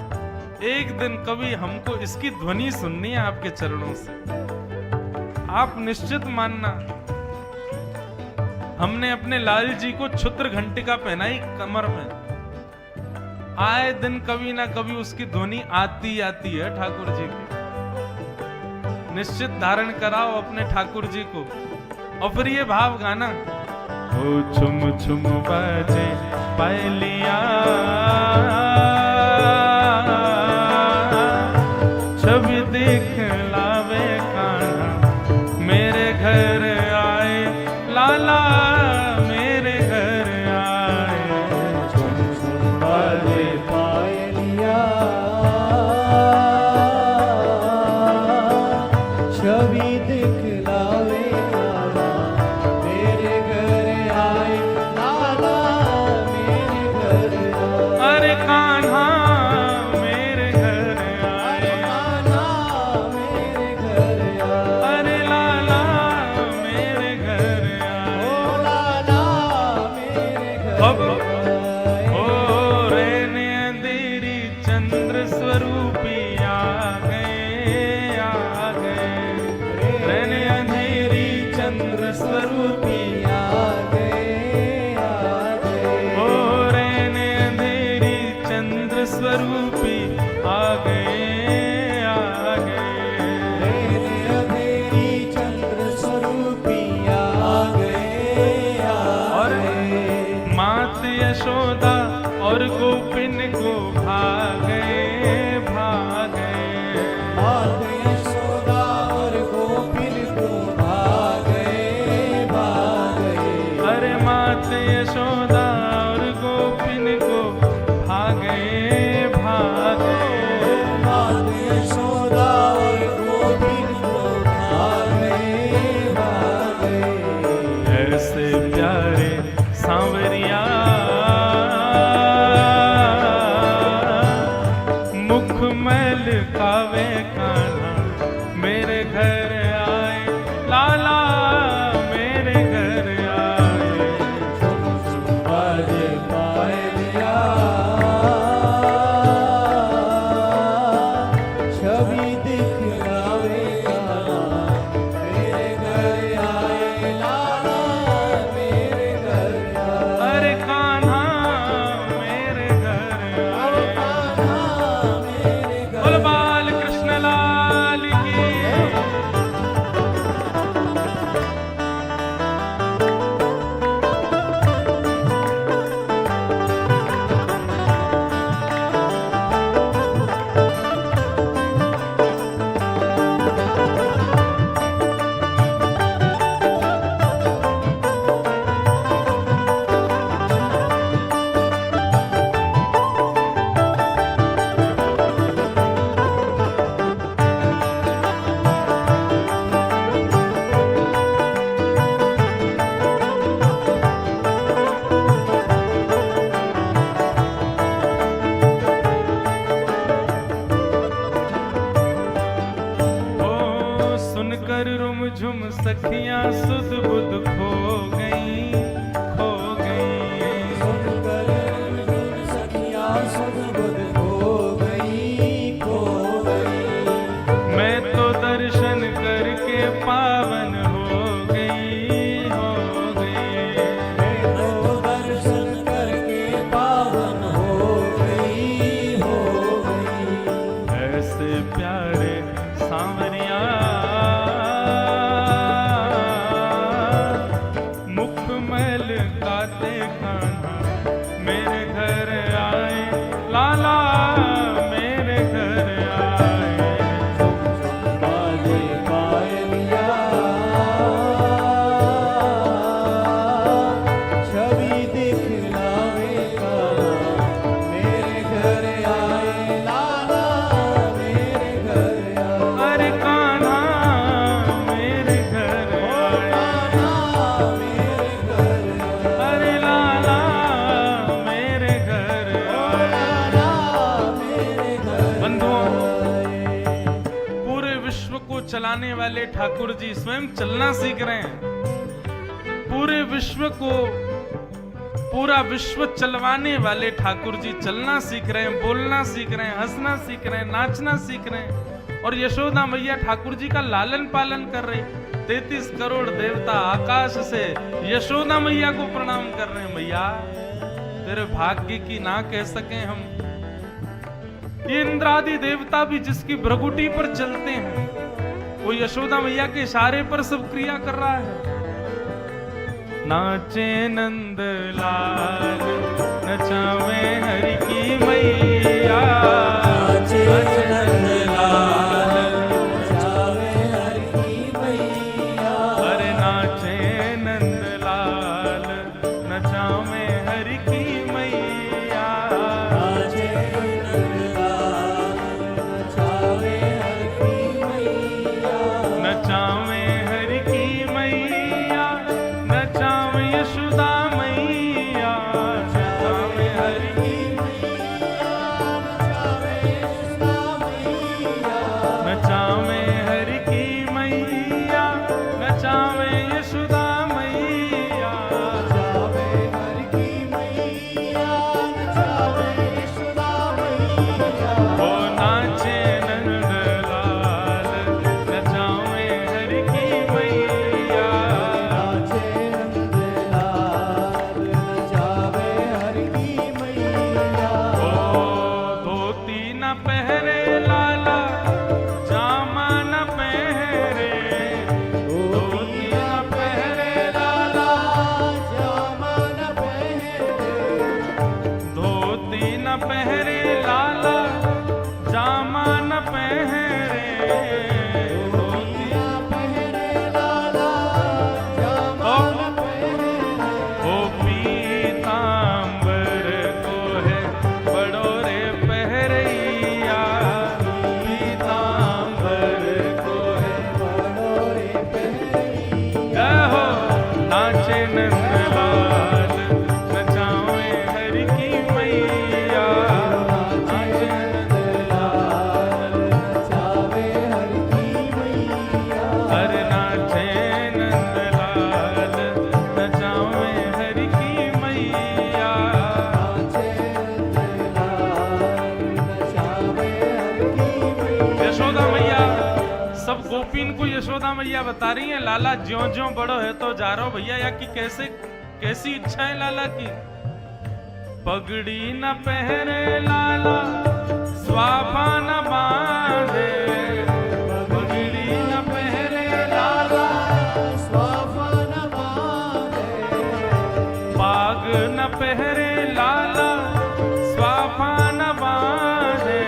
एक दिन कभी हमको इसकी ध्वनि सुननी है आपके चरणों से। आप निश्चित मानना, हमने अपने लाल जी को क्षुद्र घंटिका पहनाई कमर में, आए दिन कभी ना कभी उसकी ध्वनि आती आती है ठाकुर जी की। निश्चित धारण कराओ अपने ठाकुर जी को, और फिर ये भाव गाना, ओ छुम छुम बाजे पायलिया, छवि दिखलावे कान्हा मेरे घर आए, लाला मेरे घर आए। छुम छुम बाजे पायलिया, छवि दिखलावे कान्हा मेरे घर आए, लाला मेरे घर आए। अरे कान्हा मेरे घर आए, कान्हा मेरे घर आए, अरे लाला मेरे घर आए। ओ लाला मेरे घर आए। ओ रेने अंधेरी चंद्र स्वरूपी आ गए, आ गए। रेने अंधेरी चंद्र स्वरूपी आ गए, आ गए। ओ रेने अंधेरी चंद्र स्वरूपी आ गए, आ गए। रेने अंधेरी चंद्र स्वरूपी आ गए, आ और गए। मात यशोदा और गोपिन को भागे, भागे। मात यशोदा और गोपिन को भागे, भागे। अरे मात यशोदा और गोपिन को भागे, भागे। मात यशोदा और गोपिन को भागे, भागे। ऐसे प्यारे सांवरिया मुख मैल खावे कान्हा मेरे घर आए, लाला मेरे घर आए। बाजे पायलिया, छवि दिखलावे कान्हा मेरे घर आए, झुम सखियां सुध बुध खो गई, खो गई। सुनकर झुम सखियां सुध बुध खो गई, खो गई। मैं तो दर्शन करके पावन हो गई, हो गई। मैं तो दर्शन करके पावन हो गई, हो गई। ऐसे प्यारे सांवरिया मुखमैल गाते कान्हा मेरे घर आए, लाला मेरे घर आए। बाजे पायलिया छवि दिखलावे कान्हा मेरे घर आए, लाला मेरे घर आए। अरे कान्हा मेरे घर आए, कान्हा मेरे घर आए, अरे लाला मेरे घर आए। लाला मेरे घर बंधुओं, आए। पूरे विश्व को चलाने वाले ठाकुर जी स्वयं चलना सीख रहे हैं। पूरे विश्व को, पूरा विश्व चलवाने वाले ठाकुर जी चलना सीख रहे हैं, बोलना सीख रहे हैं, हंसना सीख रहे हैं, नाचना सीख रहे हैं। और यशोदा मैया ठाकुर जी का लालन पालन कर रही। 33 करोड़ देवता आकाश से यशोदा मैया को प्रणाम कर रहे हैं। मैया तेरे भाग्य की ना कह सके हम। ये इंद्रादि देवता भी जिसकी भ्रगुटी पर चलते हैं, वो यशोदा मैया के इशारे पर सब क्रिया कर रहा है। नाचे नंद लाल, नचावे हरि की मैया। नाचे नंद लाल, नचावे हरि की मैया। अरे नाचे नंद लाल, नचावे हरि की मैया। नाचे नंद लाल, नचावे हरि की मैया। नचावे हरि की मैया, नचावे यशोदा मैया। नचावे हरि की नचावे हरि की मैया, नचावे यशोदा मैया। नचावे हरि की मैया, नचावे यशोदा मैया। ओ नाचे नंद लाल, नचावे हरि की मैया। नाचे नंद लाल, नचावे हरि की मैया। ओ धोती न पहरे लाला, जामा न पहरे। धोती न पहरे लाला, जामा न पहरे। धोती न पहरे लाला, जामा न पहरे। धोती धोतिया पहरे लाला, जामा न पहरे। ओ पीतांबर को है बड़ो रे पहरैया। पीतांबर को है बड़ोरे पहरैया। जय हो। नाचे नंद लाल, नचावे हरि की मैया। नाचे नंद लाल, नचावे हरि की मैया। अरे नाचे नंद लाल, नचावे हरि की मैया। नाचे नंद लाल, नचावे हरि की मैया। यशोदा मैया सब गोपीन को यशोदा मैया बता रही है, लाला ज्यों ज्यों बड़ो है तो जा रहो भैया। या कि कैसे, कैसी इच्छा है लाला की। पगड़ी न पहरे लाला, स्वाभा न बांधे। पगड़ी न पहरे लाला, स्वाफा न बांधे। पाग न पहरे लाला, स्वाभा न बांधे।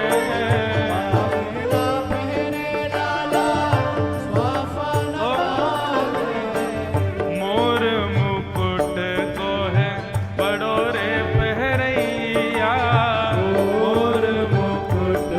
पागला पहरे लाला, स्वाफा न बांधे। मोर मुकुट को है बड़ो रे पहरैया। मोर मुकुट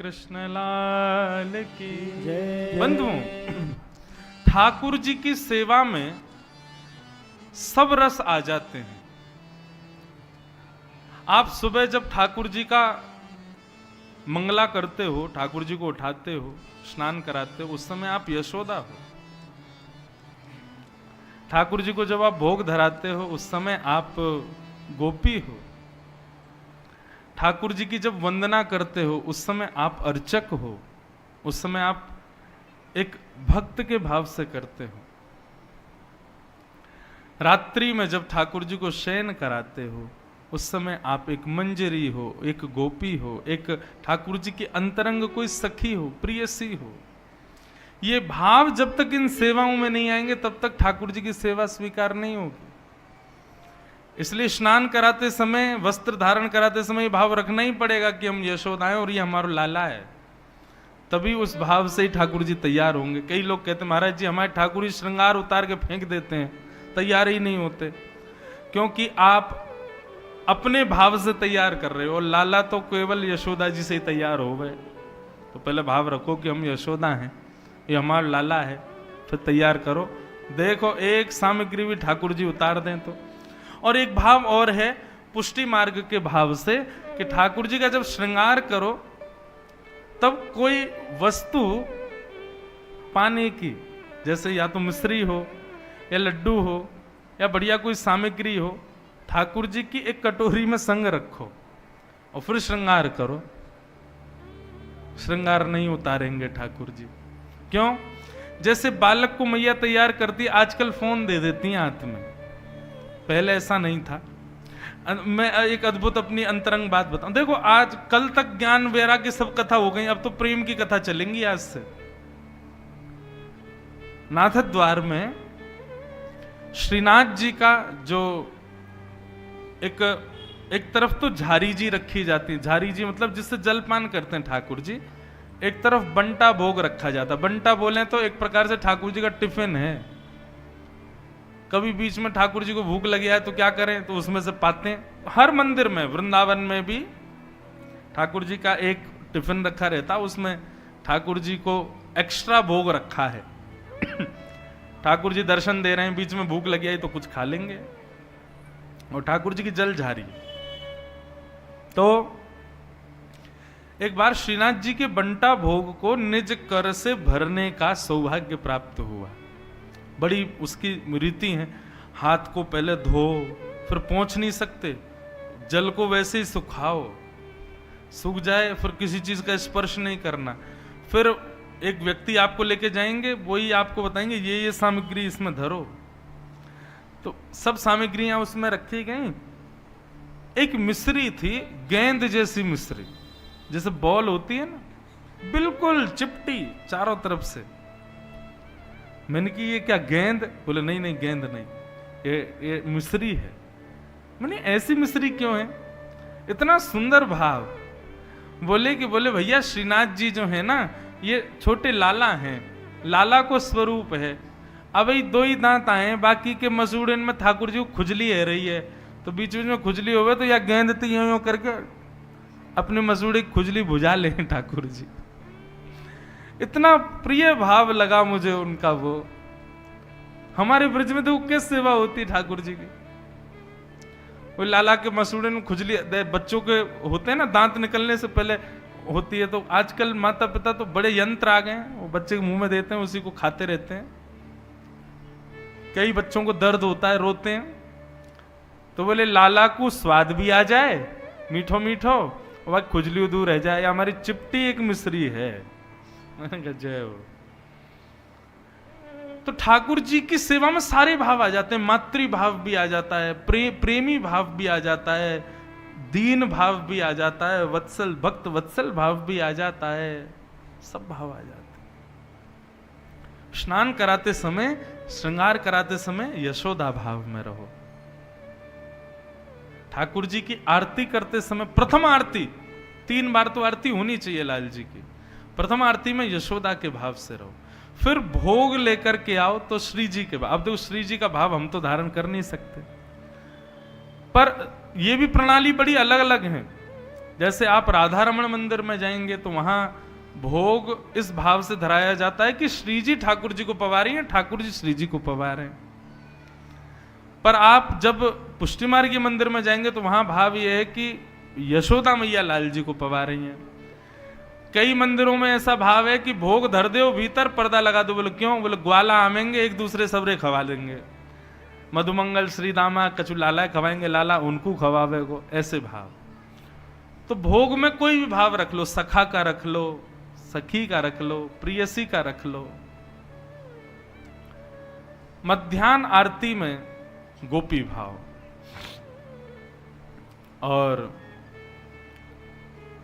कृष्ण लाल की जय। बंधुओं, ठाकुर जी की सेवा में सब रस आ जाते हैं। आप सुबह जब ठाकुर जी का मंगला करते हो, ठाकुर जी को उठाते हो, स्नान कराते हो, उस समय आप यशोदा हो। ठाकुर जी को जब आप भोग धराते हो, उस समय आप गोपी हो। ठाकुर जी की जब वंदना करते हो, उस समय आप अर्चक हो। उस समय आप एक भक्त के भाव से करते हो। रात्रि में जब ठाकुर जी को शयन कराते हो, उस समय आप एक मंजरी हो, एक गोपी हो, एक ठाकुर जी की अंतरंग कोई सखी हो, प्रियसी हो। ये भाव जब तक इन सेवाओं में नहीं आएंगे, तब तक ठाकुर जी की सेवा स्वीकार नहीं होगी। इसलिए स्नान कराते समय, वस्त्र धारण कराते समय ये भाव रखना ही पड़ेगा कि हम यशोदा हैं और ये हमारा लाला है। तभी उस भाव से ही ठाकुर जी तैयार होंगे। कई लोग कहते हैं महाराज जी हमारे ठाकुर जी श्रृंगार उतार के फेंक देते हैं, तैयार ही नहीं होते, क्योंकि आप अपने भाव से तैयार कर रहे हो। लाला तो केवल यशोदा जी से ही तैयार हो गए। तो पहले भाव रखो कि हम यशोदा हैं, ये हमारा लाला है, फिर तैयार करो। देखो एक सामग्री भी ठाकुर जी उतार दें तो। और एक भाव और है पुष्टि मार्ग के भाव से, कि ठाकुर जी का जब श्रृंगार करो तब कोई वस्तु पाने की, जैसे या तो मिश्री हो या लड्डू हो या बढ़िया कोई सामग्री हो, ठाकुर जी की एक कटोरी में संग रखो और फिर श्रृंगार करो। श्रृंगार नहीं उतारेंगे ठाकुर जी। क्यों? जैसे बालक को मैया तैयार करती, आजकल फोन दे देती हैं हाथ में, पहले ऐसा नहीं था। मैं एक अद्भुत अपनी अंतरंग बात बताऊं। देखो आज कल तक ज्ञान वैराग्य की सब कथा हो गई, अब तो प्रेम की कथा चलेंगी आज से। नाथ द्वार में श्रीनाथ जी का जो एक तरफ तो झारी जी रखी जाती है, झारी जी मतलब जिससे जलपान करते हैं ठाकुर जी, एक तरफ बंटा भोग रखा जाता। बंटा बोले तो एक प्रकार से ठाकुर जी का टिफिन है। कभी बीच में ठाकुर जी को भूख लगी है तो क्या करें, तो उसमें से पाते हैं। हर मंदिर में, वृंदावन में भी ठाकुर जी का एक टिफिन रखा रहता, उसमें ठाकुर जी को एक्स्ट्रा भोग रखा है। ठाकुर जी दर्शन दे रहे हैं, बीच में भूख लगी है तो कुछ खा लेंगे। और ठाकुर जी की जल झारी। तो एक बार श्रीनाथ जी के बंटा भोग को निज कर से भरने का सौभाग्य प्राप्त हुआ। बड़ी उसकी रीति है, हाथ को पहले धो, फिर पोंछ नहीं सकते, जल को वैसे ही सुखाओ, सूख जाए फिर किसी चीज का स्पर्श नहीं करना। फिर एक व्यक्ति आपको लेके जाएंगे, वही आपको बताएंगे ये सामग्री इसमें धरो। तो सब सामग्रियां उसमें रखी गई। एक मिश्री थी, गेंद जैसी मिश्री, जैसे बॉल होती है ना, बिल्कुल चिपटी चारों तरफ से। मैंने कि ये क्या गेंद? बोले नहीं नहीं गेंद नहीं, ये मिश्री है। मैंने ऐसी मिश्री क्यों है? इतना सुंदर भाव। बोले भैया श्रीनाथ जी जो है ना, ये छोटे लाला हैं, लाला को स्वरूप है। अब ये दो ही दांत आए हैं, बाकी के मसूड़न में ठाकुर जी को खुजली है रही है, तो बीच बीच में खुजली हो गए तो या गेंद तो यूं करके अपने मसूड़े की खुजली बुझा ले ठाकुर जी। इतना प्रिय भाव लगा मुझे उनका। वो हमारे ब्रज में तो किस सेवा होती ठाकुर जी की। वो लाला के मसूड़े में खुजली, बच्चों के होते हैं ना दांत निकलने से पहले होती है, तो आजकल माता पिता तो बड़े यंत्र आ गए हैं, वो बच्चे के मुंह में देते हैं, उसी को खाते रहते हैं। कई बच्चों को दर्द होता है, रोते हैं, तो बोले लाला को स्वाद भी आ जाए मीठो मीठो, और खुजली दूर रह जाए। हमारी चिपटी एक मिश्री है। जय हो। तो ठाकुर जी की सेवा में सारे भाव आ जाते हैं। मातृ भाव भी आ जाता है, प्रेमी भाव भी आ जाता है, दीन भाव भी आ जाता है, वत्सल भक्त वत्सल भाव भी आ जाता है, सब भाव आ जाते हैं। स्नान कराते समय, श्रृंगार कराते समय यशोदा भाव में रहो। ठाकुर जी की आरती करते समय, प्रथम आरती 3 बार तो आरती होनी चाहिए लाल जी की, प्रथम आरती में यशोदा के भाव से रहो। फिर भोग लेकर के आओ तो श्री जी के भाव। अब देखो श्री जी का भाव हम तो धारण कर नहीं सकते, पर यह भी प्रणाली बड़ी अलग अलग है। जैसे आप राधा रमण मंदिर में जाएंगे तो वहां भोग इस भाव से धराया जाता है कि श्री जी ठाकुर जी को पवा रही हैं, ठाकुर जी श्री जी को पवा रहे हैं। पर आप जब पुष्टि मार्गी मंदिर में जाएंगे तो वहां भाव यह है कि यशोदा मैया लाल जी को पवा रही हैं। कई मंदिरों में ऐसा भाव है कि भोग धर दो भीतर, पर्दा लगा दो। बोले क्यों? बोले ग्वाला आमेंगे, एक दूसरे सबरे खवा देंगे। मधुमंगल श्री दामा कछु लाला खवाएंगे, लाला उनको खवावे को, ऐसे भाव। तो भोग में कोई भी भाव रख लो, सखा का रख लो, सखी का रख लो, प्रियसी का रख लो। मध्याह्न आरती में गोपी भाव, और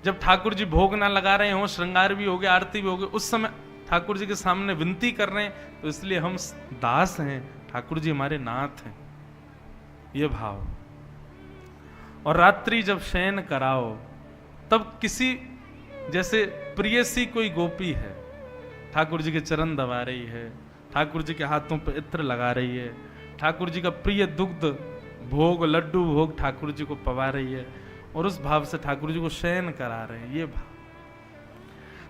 जब ठाकुर जी भोग ना लगा रहे हो, श्रृंगार भी हो गया, आरती भी हो गई, उस समय ठाकुर जी के सामने विनती कर रहे हैं, तो इसलिए हम दास हैं, ठाकुर जी हमारे नाथ हैं, ये भाव। और रात्रि जब शयन कराओ तब किसी, जैसे प्रियसी कोई गोपी है, ठाकुर जी के चरण दबा रही है, ठाकुर जी के हाथों पर इत्र लगा रही है, ठाकुर जी का प्रिय दुग्ध भोग, लड्डू भोग ठाकुर जी को पवा रही है, और उस भाव से ठाकुर जी को शयन करा रहे हैं, ये भाव।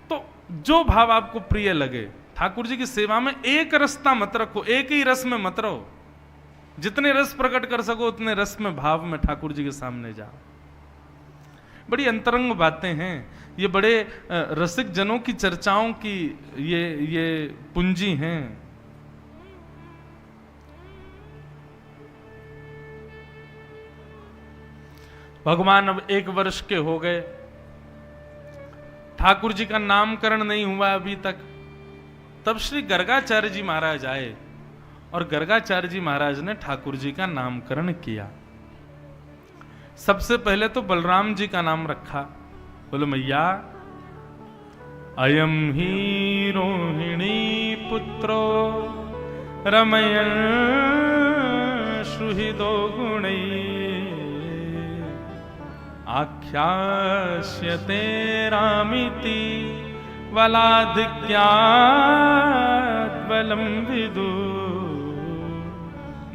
तो जो भाव आपको प्रिय लगे, ठाकुर जी की सेवा में एक रसता मत रखो, एक ही रस में मत रहो। जितने रस प्रकट कर सको उतने रस में, भाव में ठाकुर जी के सामने जाओ। बड़ी अंतरंग बातें हैं ये, बड़े रसिक जनों की चर्चाओं की ये पूंजी हैं। भगवान अब 1 वर्ष के हो गए, ठाकुर जी का नामकरण नहीं हुआ अभी तक। तब श्री गर्गाचार्य जी महाराज आए, और गर्गाचार्य जी महाराज ने ठाकुर जी का नामकरण किया। सबसे पहले तो बलराम जी का नाम रखा। बोलो मैया, अयम ही रोहिणी पुत्रो रमयन सुहृदो गुणै आख्यास्यते रामिति वलाधिक्यात् बलम विदु।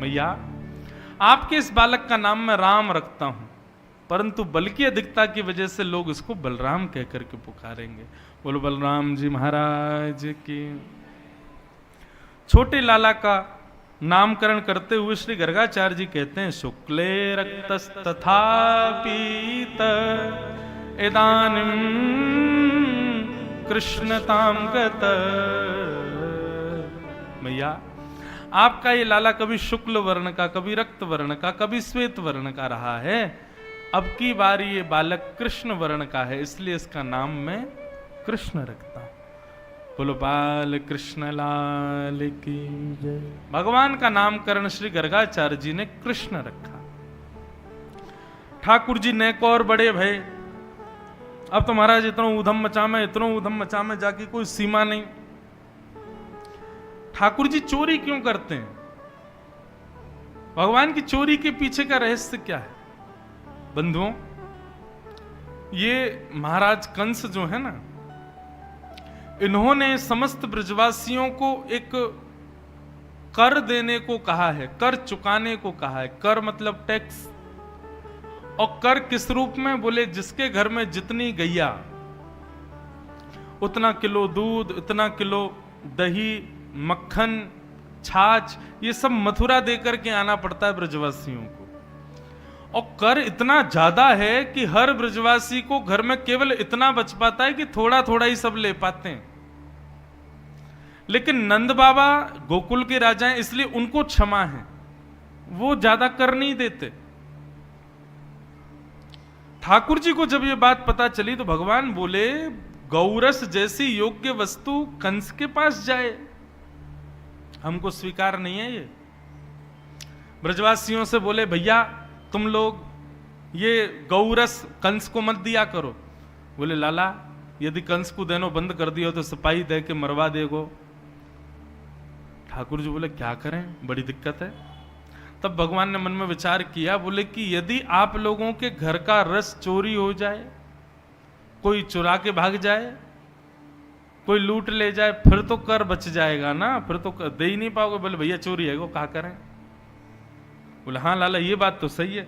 मैया, आपके इस बालक का नाम मैं राम रखता हूं, परंतु बल की अधिकता की वजह से लोग इसको बलराम कहकर के पुकारेंगे। बोलो बलराम जी महाराज की। छोटे लाला का नामकरण करते हुए श्री गर्गाचार्य जी कहते हैं, शुक्ले रक्तस्तथा पीत इदानीं कृष्णतां गत। मैया, आपका ये लाला कभी शुक्ल वर्ण का, कभी रक्त वर्ण का, कभी श्वेत वर्ण का रहा है, अब की बार ये बालक कृष्ण वर्ण का है, इसलिए इसका नाम मैं कृष्ण रखता हूं। बोलो बाल कृष्ण लाल की जय। भगवान का नामकरण श्री गर्गाचार्य जी ने कृष्ण रखा। ठाकुर जी नेक और बड़े भय। अब तो महाराज इतना ऊधम मचा में, इतना ऊधम मचा में जाके कोई सीमा नहीं। ठाकुर जी चोरी क्यों करते हैं? भगवान की चोरी के पीछे का रहस्य क्या है? बंधुओं, ये महाराज कंस जो है ना, इन्होंने समस्त ब्रजवासियों को एक कर देने को कहा है, कर चुकाने को कहा है। कर मतलब टैक्स। और कर किस रूप में? बोले जिसके घर में जितनी गैया, उतना किलो दूध, इतना किलो दही, मक्खन, छाछ, ये सब मथुरा देकर के आना पड़ता है ब्रजवासियों को। और कर इतना ज्यादा है कि हर ब्रजवासी को घर में केवल इतना बच पाता है कि थोड़ा थोड़ा ही सब ले पाते हैं। लेकिन नंद बाबा गोकुल के राजा हैं, इसलिए उनको क्षमा है, वो ज्यादा कर नहीं देते। ठाकुर जी को जब ये बात पता चली तो भगवान बोले, गौरस जैसी योग्य वस्तु कंस के पास जाए, हमको स्वीकार नहीं है ये। ब्रजवासियों से बोले, भैया तुम लोग ये गौरस कंस को मत दिया करो। बोले लाला, यदि कंस को देनो बंद कर दियो तो सिपाही दे के मरवा देगो। ठाकुर जी बोले क्या करें, बड़ी दिक्कत है। तब भगवान ने मन में विचार किया, बोले कि यदि आप लोगों के घर का रस चोरी हो जाए, कोई चुरा के भाग जाए, कोई लूट ले जाए, फिर तो कर बच जाएगा ना, फिर तो दे ही नहीं पाओगे। बोले भैया चोरी है वो, कहा करें? बोले हाँ लाला, ये बात तो सही है।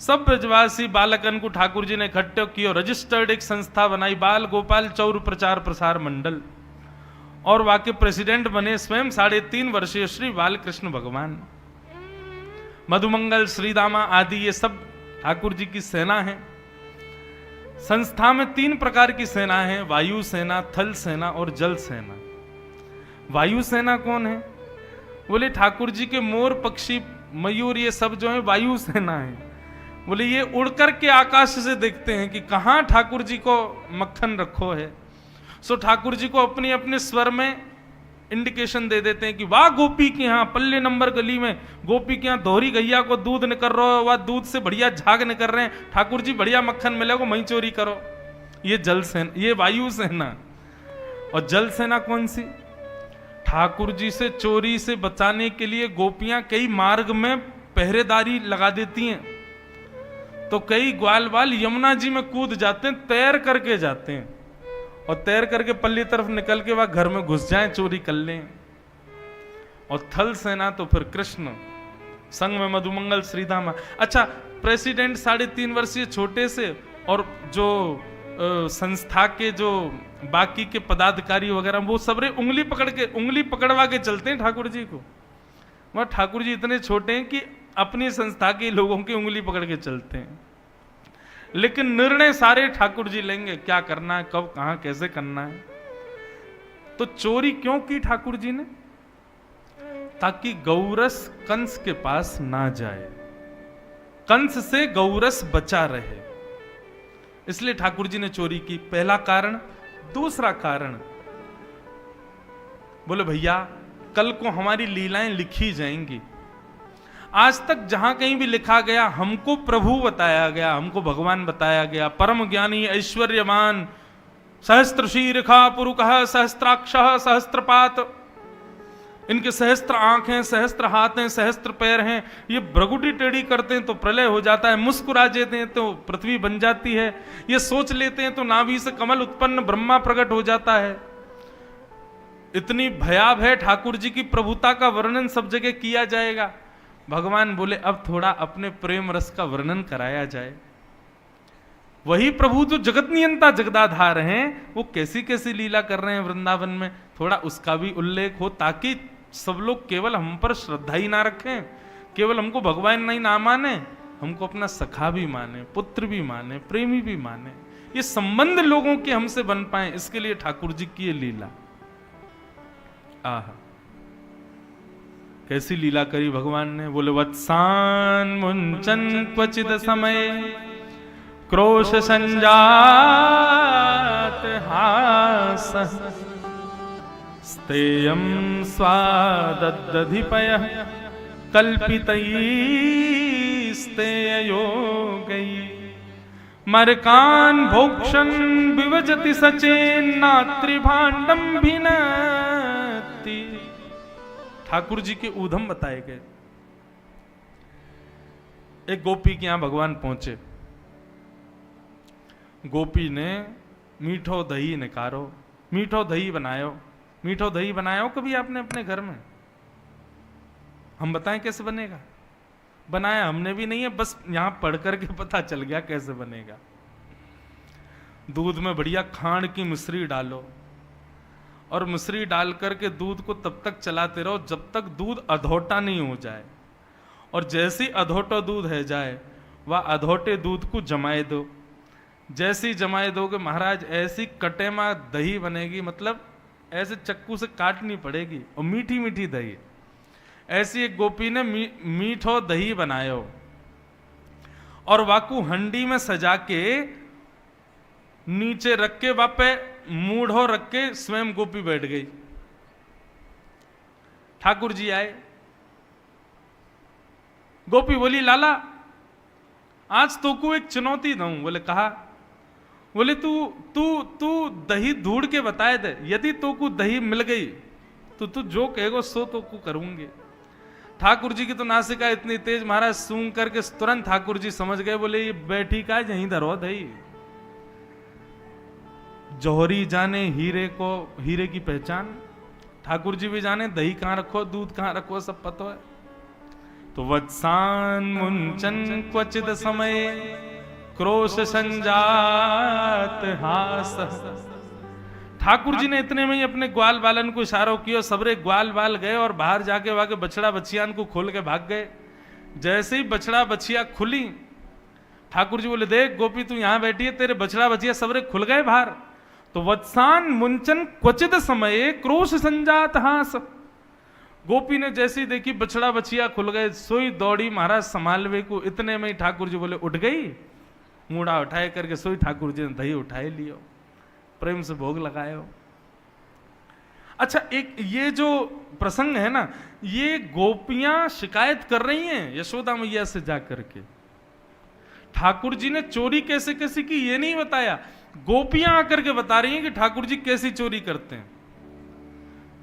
सब ब्रजवासी बालकन को ठाकुर जी ने इकट्ठे किया, रजिस्टर्ड एक संस्था बनाई, बाल गोपाल चौर प्रचार प्रसार मंडल, और वाके प्रेसिडेंट बने स्वयं 3.5 वर्षीय श्री बालकृष्ण भगवान। मधुमंगल, श्रीदामा आदि ये सब ठाकुर जी की सेना है। संस्था में 3 प्रकार की सेना है, वायु सेना, थल सेना और जल सेना। वायु सेना कौन है? बोले ठाकुर जी के मोर, पक्षी, मयूर ये सब जो है वायु सेना है। बोले ये उड़ करके आकाश से देखते हैं कि कहां ठाकुर जी को मक्खन रखो है। सो ठाकुर जी को अपने अपने स्वर में इंडिकेशन दे देते हैं कि वाह गोपी के यहाँ पल्ले नंबर गली में गोपी के यहाँ दोहरी गैया को दूध निकल रहा हो, वह दूध से बढ़िया झाग निकल रहे हैं, ठाकुर जी बढ़िया मक्खन मिलेगा, वहीं चोरी करो। ये जल सेना, ये वायु सेना। और जल सेना कौन सी? ठाकुर जी से चोरी से बचाने के लिए गोपियां कई मार्ग में पहरेदारी लगा देती हैं, तो कई ग्वाल बाल यमुना जी में कूद जाते हैं, तैर करके जाते हैं, और तैर करके पल्ली तरफ निकल के वह घर में घुस जाएं, चोरी कर लें। और थल सेना तो फिर कृष्ण संग में मधुमंगल, श्रीधामा। अच्छा, प्रेसिडेंट 3.5 वर्षीय छोटे से, और जो संस्था के जो बाकी के पदाधिकारी वगैरह वो सबरे उंगली पकड़वा के चलते हैं ठाकुर जी को। वह ठाकुर जी इतने छोटे हैं कि अपनी संस्था के लोगों की उंगली पकड़ के चलते हैं, लेकिन निर्णय सारे ठाकुर जी लेंगे, क्या करना है, कब, कहां, कैसे करना है। तो चोरी क्यों की ठाकुर जी ने? ताकि गौरस कंस के पास ना जाए, कंस से गौरस बचा रहे, इसलिए ठाकुर जी ने चोरी की। पहला कारण। दूसरा कारण, बोले भैया कल को हमारी लीलाएं लिखी जाएंगी। आज तक जहां कहीं भी लिखा गया हमको प्रभु बताया गया, हमको भगवान बताया गया, परम ज्ञानी, ऐश्वर्यवान, सहस्त्र शीर्षा पुरुषः, सहस्त्राक्षः, सहस्त्रपात, इनके सहस्त्र आंख हैं, सहस्त्र हाथ हैं, सहस्त्र पैर हैं, ये भ्रगुटी टेढ़ी करते हैं तो प्रलय हो जाता है, मुस्कुरा देते हैं तो पृथ्वी बन जाती है, ये सोच लेते हैं तो नाभि से कमल उत्पन्न ब्रह्मा प्रकट हो जाता है। इतनी भयावह ठाकुर जी की प्रभुता का वर्णन सब जगह किया जाएगा। भगवान बोले अब थोड़ा अपने प्रेम रस का वर्णन कराया जाए। वही प्रभु जो जगत नियंता जगदाधार हैं, वो कैसी कैसी लीला कर रहे हैं वृंदावन में, थोड़ा उसका भी उल्लेख हो, ताकि सब लोग केवल हम पर श्रद्धा ही ना रखें, केवल हमको भगवान नहीं ना माने, हमको अपना सखा भी माने, पुत्र भी माने, प्रेमी भी माने, ये संबंध लोगों के हमसे बन पाए, इसके लिए ठाकुर जी की ये लीला। आह, कैसी लीला करी भगवान ने। बोले वत्सान मुंचन क्वचित समय क्रोश संजात हास स्तेयं स्वादधिपयः कल्पितैस्तेयोगैः मरकान भोक्षण विवजति सचेन्नात्रिभाण्डं भिनत्ति। ठाकुर जी के ऊधम बताए गए। एक गोपी के यहां भगवान पहुंचे, गोपी ने मीठो दही निकारो, मीठो दही बनायो। मीठो दही बनाया हो कभी आपने अपने घर में? हम बताएं कैसे बनेगा? बनाया हमने भी नहीं है, बस यहां पढ़ करके पता चल गया कैसे बनेगा। दूध में बढ़िया खांड की मिश्री डालो, और मिश्री डाल करके दूध को तब तक चलाते रहो जब तक दूध अधोटा नहीं हो जाए, और जैसे अधोटा दूध है जाए वह अधोटे दूध को जमाए दो। जैसी जमाए दोगे महाराज ऐसी कटेमा दही बनेगी, मतलब ऐसे चक्कू से काटनी पड़ेगी, और मीठी मीठी दही। ऐसी एक गोपी ने मीठो दही बनायो, और वाकू हंडी में सजा के नीचे रख के वापे मूढ़ो रख के स्वयं गोपी बैठ गई। ठाकुर जी आए, गोपी बोली लाला आज तो को एक चुनौती दूं। बोले कहा? बोले तू तू तू दही ढूंढ के बताए दे, यदि तो को दही मिल गई तो तू जो कहेगो सो तो को करूंगे। ठाकुर जी की तो नासिका इतनी तेज महाराज, सूंघ करके तुरंत ठाकुर जी समझ गए। बोले ये बैठी का यहीं धरो दही। जौहरी जाने हीरे को, हीरे की पहचान। ठाकुर जी भी जाने दही कहां रखो, दूध कहां रखो, सब पता है। तो वत्सान मुंचन क्वचित समय क्रोश संजात हास। ठाकुर जी ने इतने में ही अपने ग्वाल बालन को इशारों किया, सबरे ग्वाल बाल गए और बाहर जाके वाके बछड़ा बछियान को खोल के भाग गए। जैसे ही बछड़ा बछिया खुली, ठाकुर जी बोले देख गोपी तू यहां बैठी है, तेरे बछड़ा बछिया सबरे खुल गए बाहर। तो वत्सान मुंचन क्वचित समय क्रोश संजात हास। गोपी ने जैसी देखी बछड़ा बछिया खुल गए, सोई दौड़ी महाराज संभालवे को। इतने में ही ठाकुर जी बोले उठ गई, मूड़ा उठाए करके सोई ठाकुर जी ने दही उठाए लियो, प्रेम से भोग लगायो। अच्छा, एक ये जो प्रसंग है ना, ये गोपियां शिकायत कर रही हैं यशोदा मैया से जाकर के। ठाकुर जी ने चोरी कैसे कैसे की ये नहीं बताया, गोपियां आकर के बता रही हैं कि ठाकुर जी कैसी चोरी करते हैं।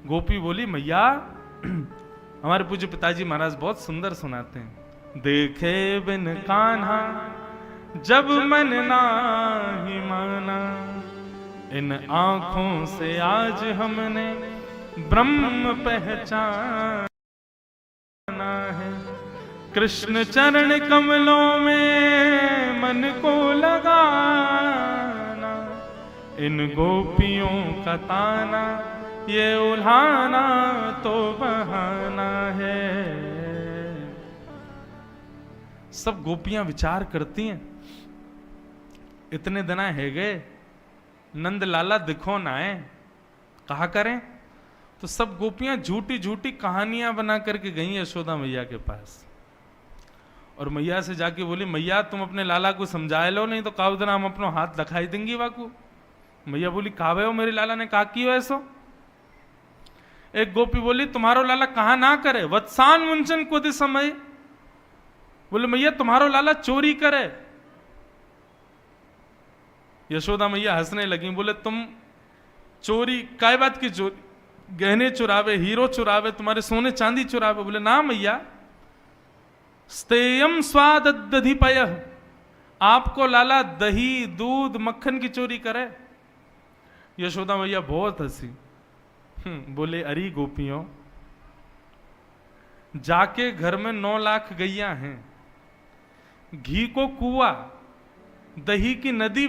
गोपी बोली मैया हमारे पूज्य पिताजी महाराज बहुत सुंदर सुनाते हैं। देखे बिन कान्हा जब मन नाही माना, इन आंखों से आज हमने ब्रह्म पहचाना है। कृष्ण चरण कमलों में मन को लगाना, इन गोपियों का ताना ये उल्हाना तो बहाना है। सब गोपियां विचार करती हैं, इतने दिन है गए नंद लाला दिखो ना आए, कहा करें। तो सब गोपियां झूठी झूठी कहानियां बना करके गई यशोदा मैया के पास, और मैया से जाके बोली मैया तुम अपने लाला को समझाए लो, नहीं तो काउ दिन हम अपनो हाथ दिखाई देंगी वाकू। मैया बोली कावे हो, मेरे लाला ने कहा की हो ऐसो। एक गोपी बोली तुम्हारो लाला कहा ना करे, वत्सान मुंचन को दे समय। बोले मैया तुम्हारो लाला चोरी करे। यशोदा मैया हंसने लगी, बोले तुम चोरी काय बात की चोरी, गहने चुरावे, हीरो चुरावे, तुम्हारे सोने चांदी चुरावे। बोले ना मैया, स्तेयम स्वाद दधिपय, आपको लाला दही दूध मक्खन की चोरी करे। यशोदा मैया बहुत हंसी, बोले अरे गोपियों, जाके घर में 9 लाख गैया हैं, घी को कुआ, दही की नदी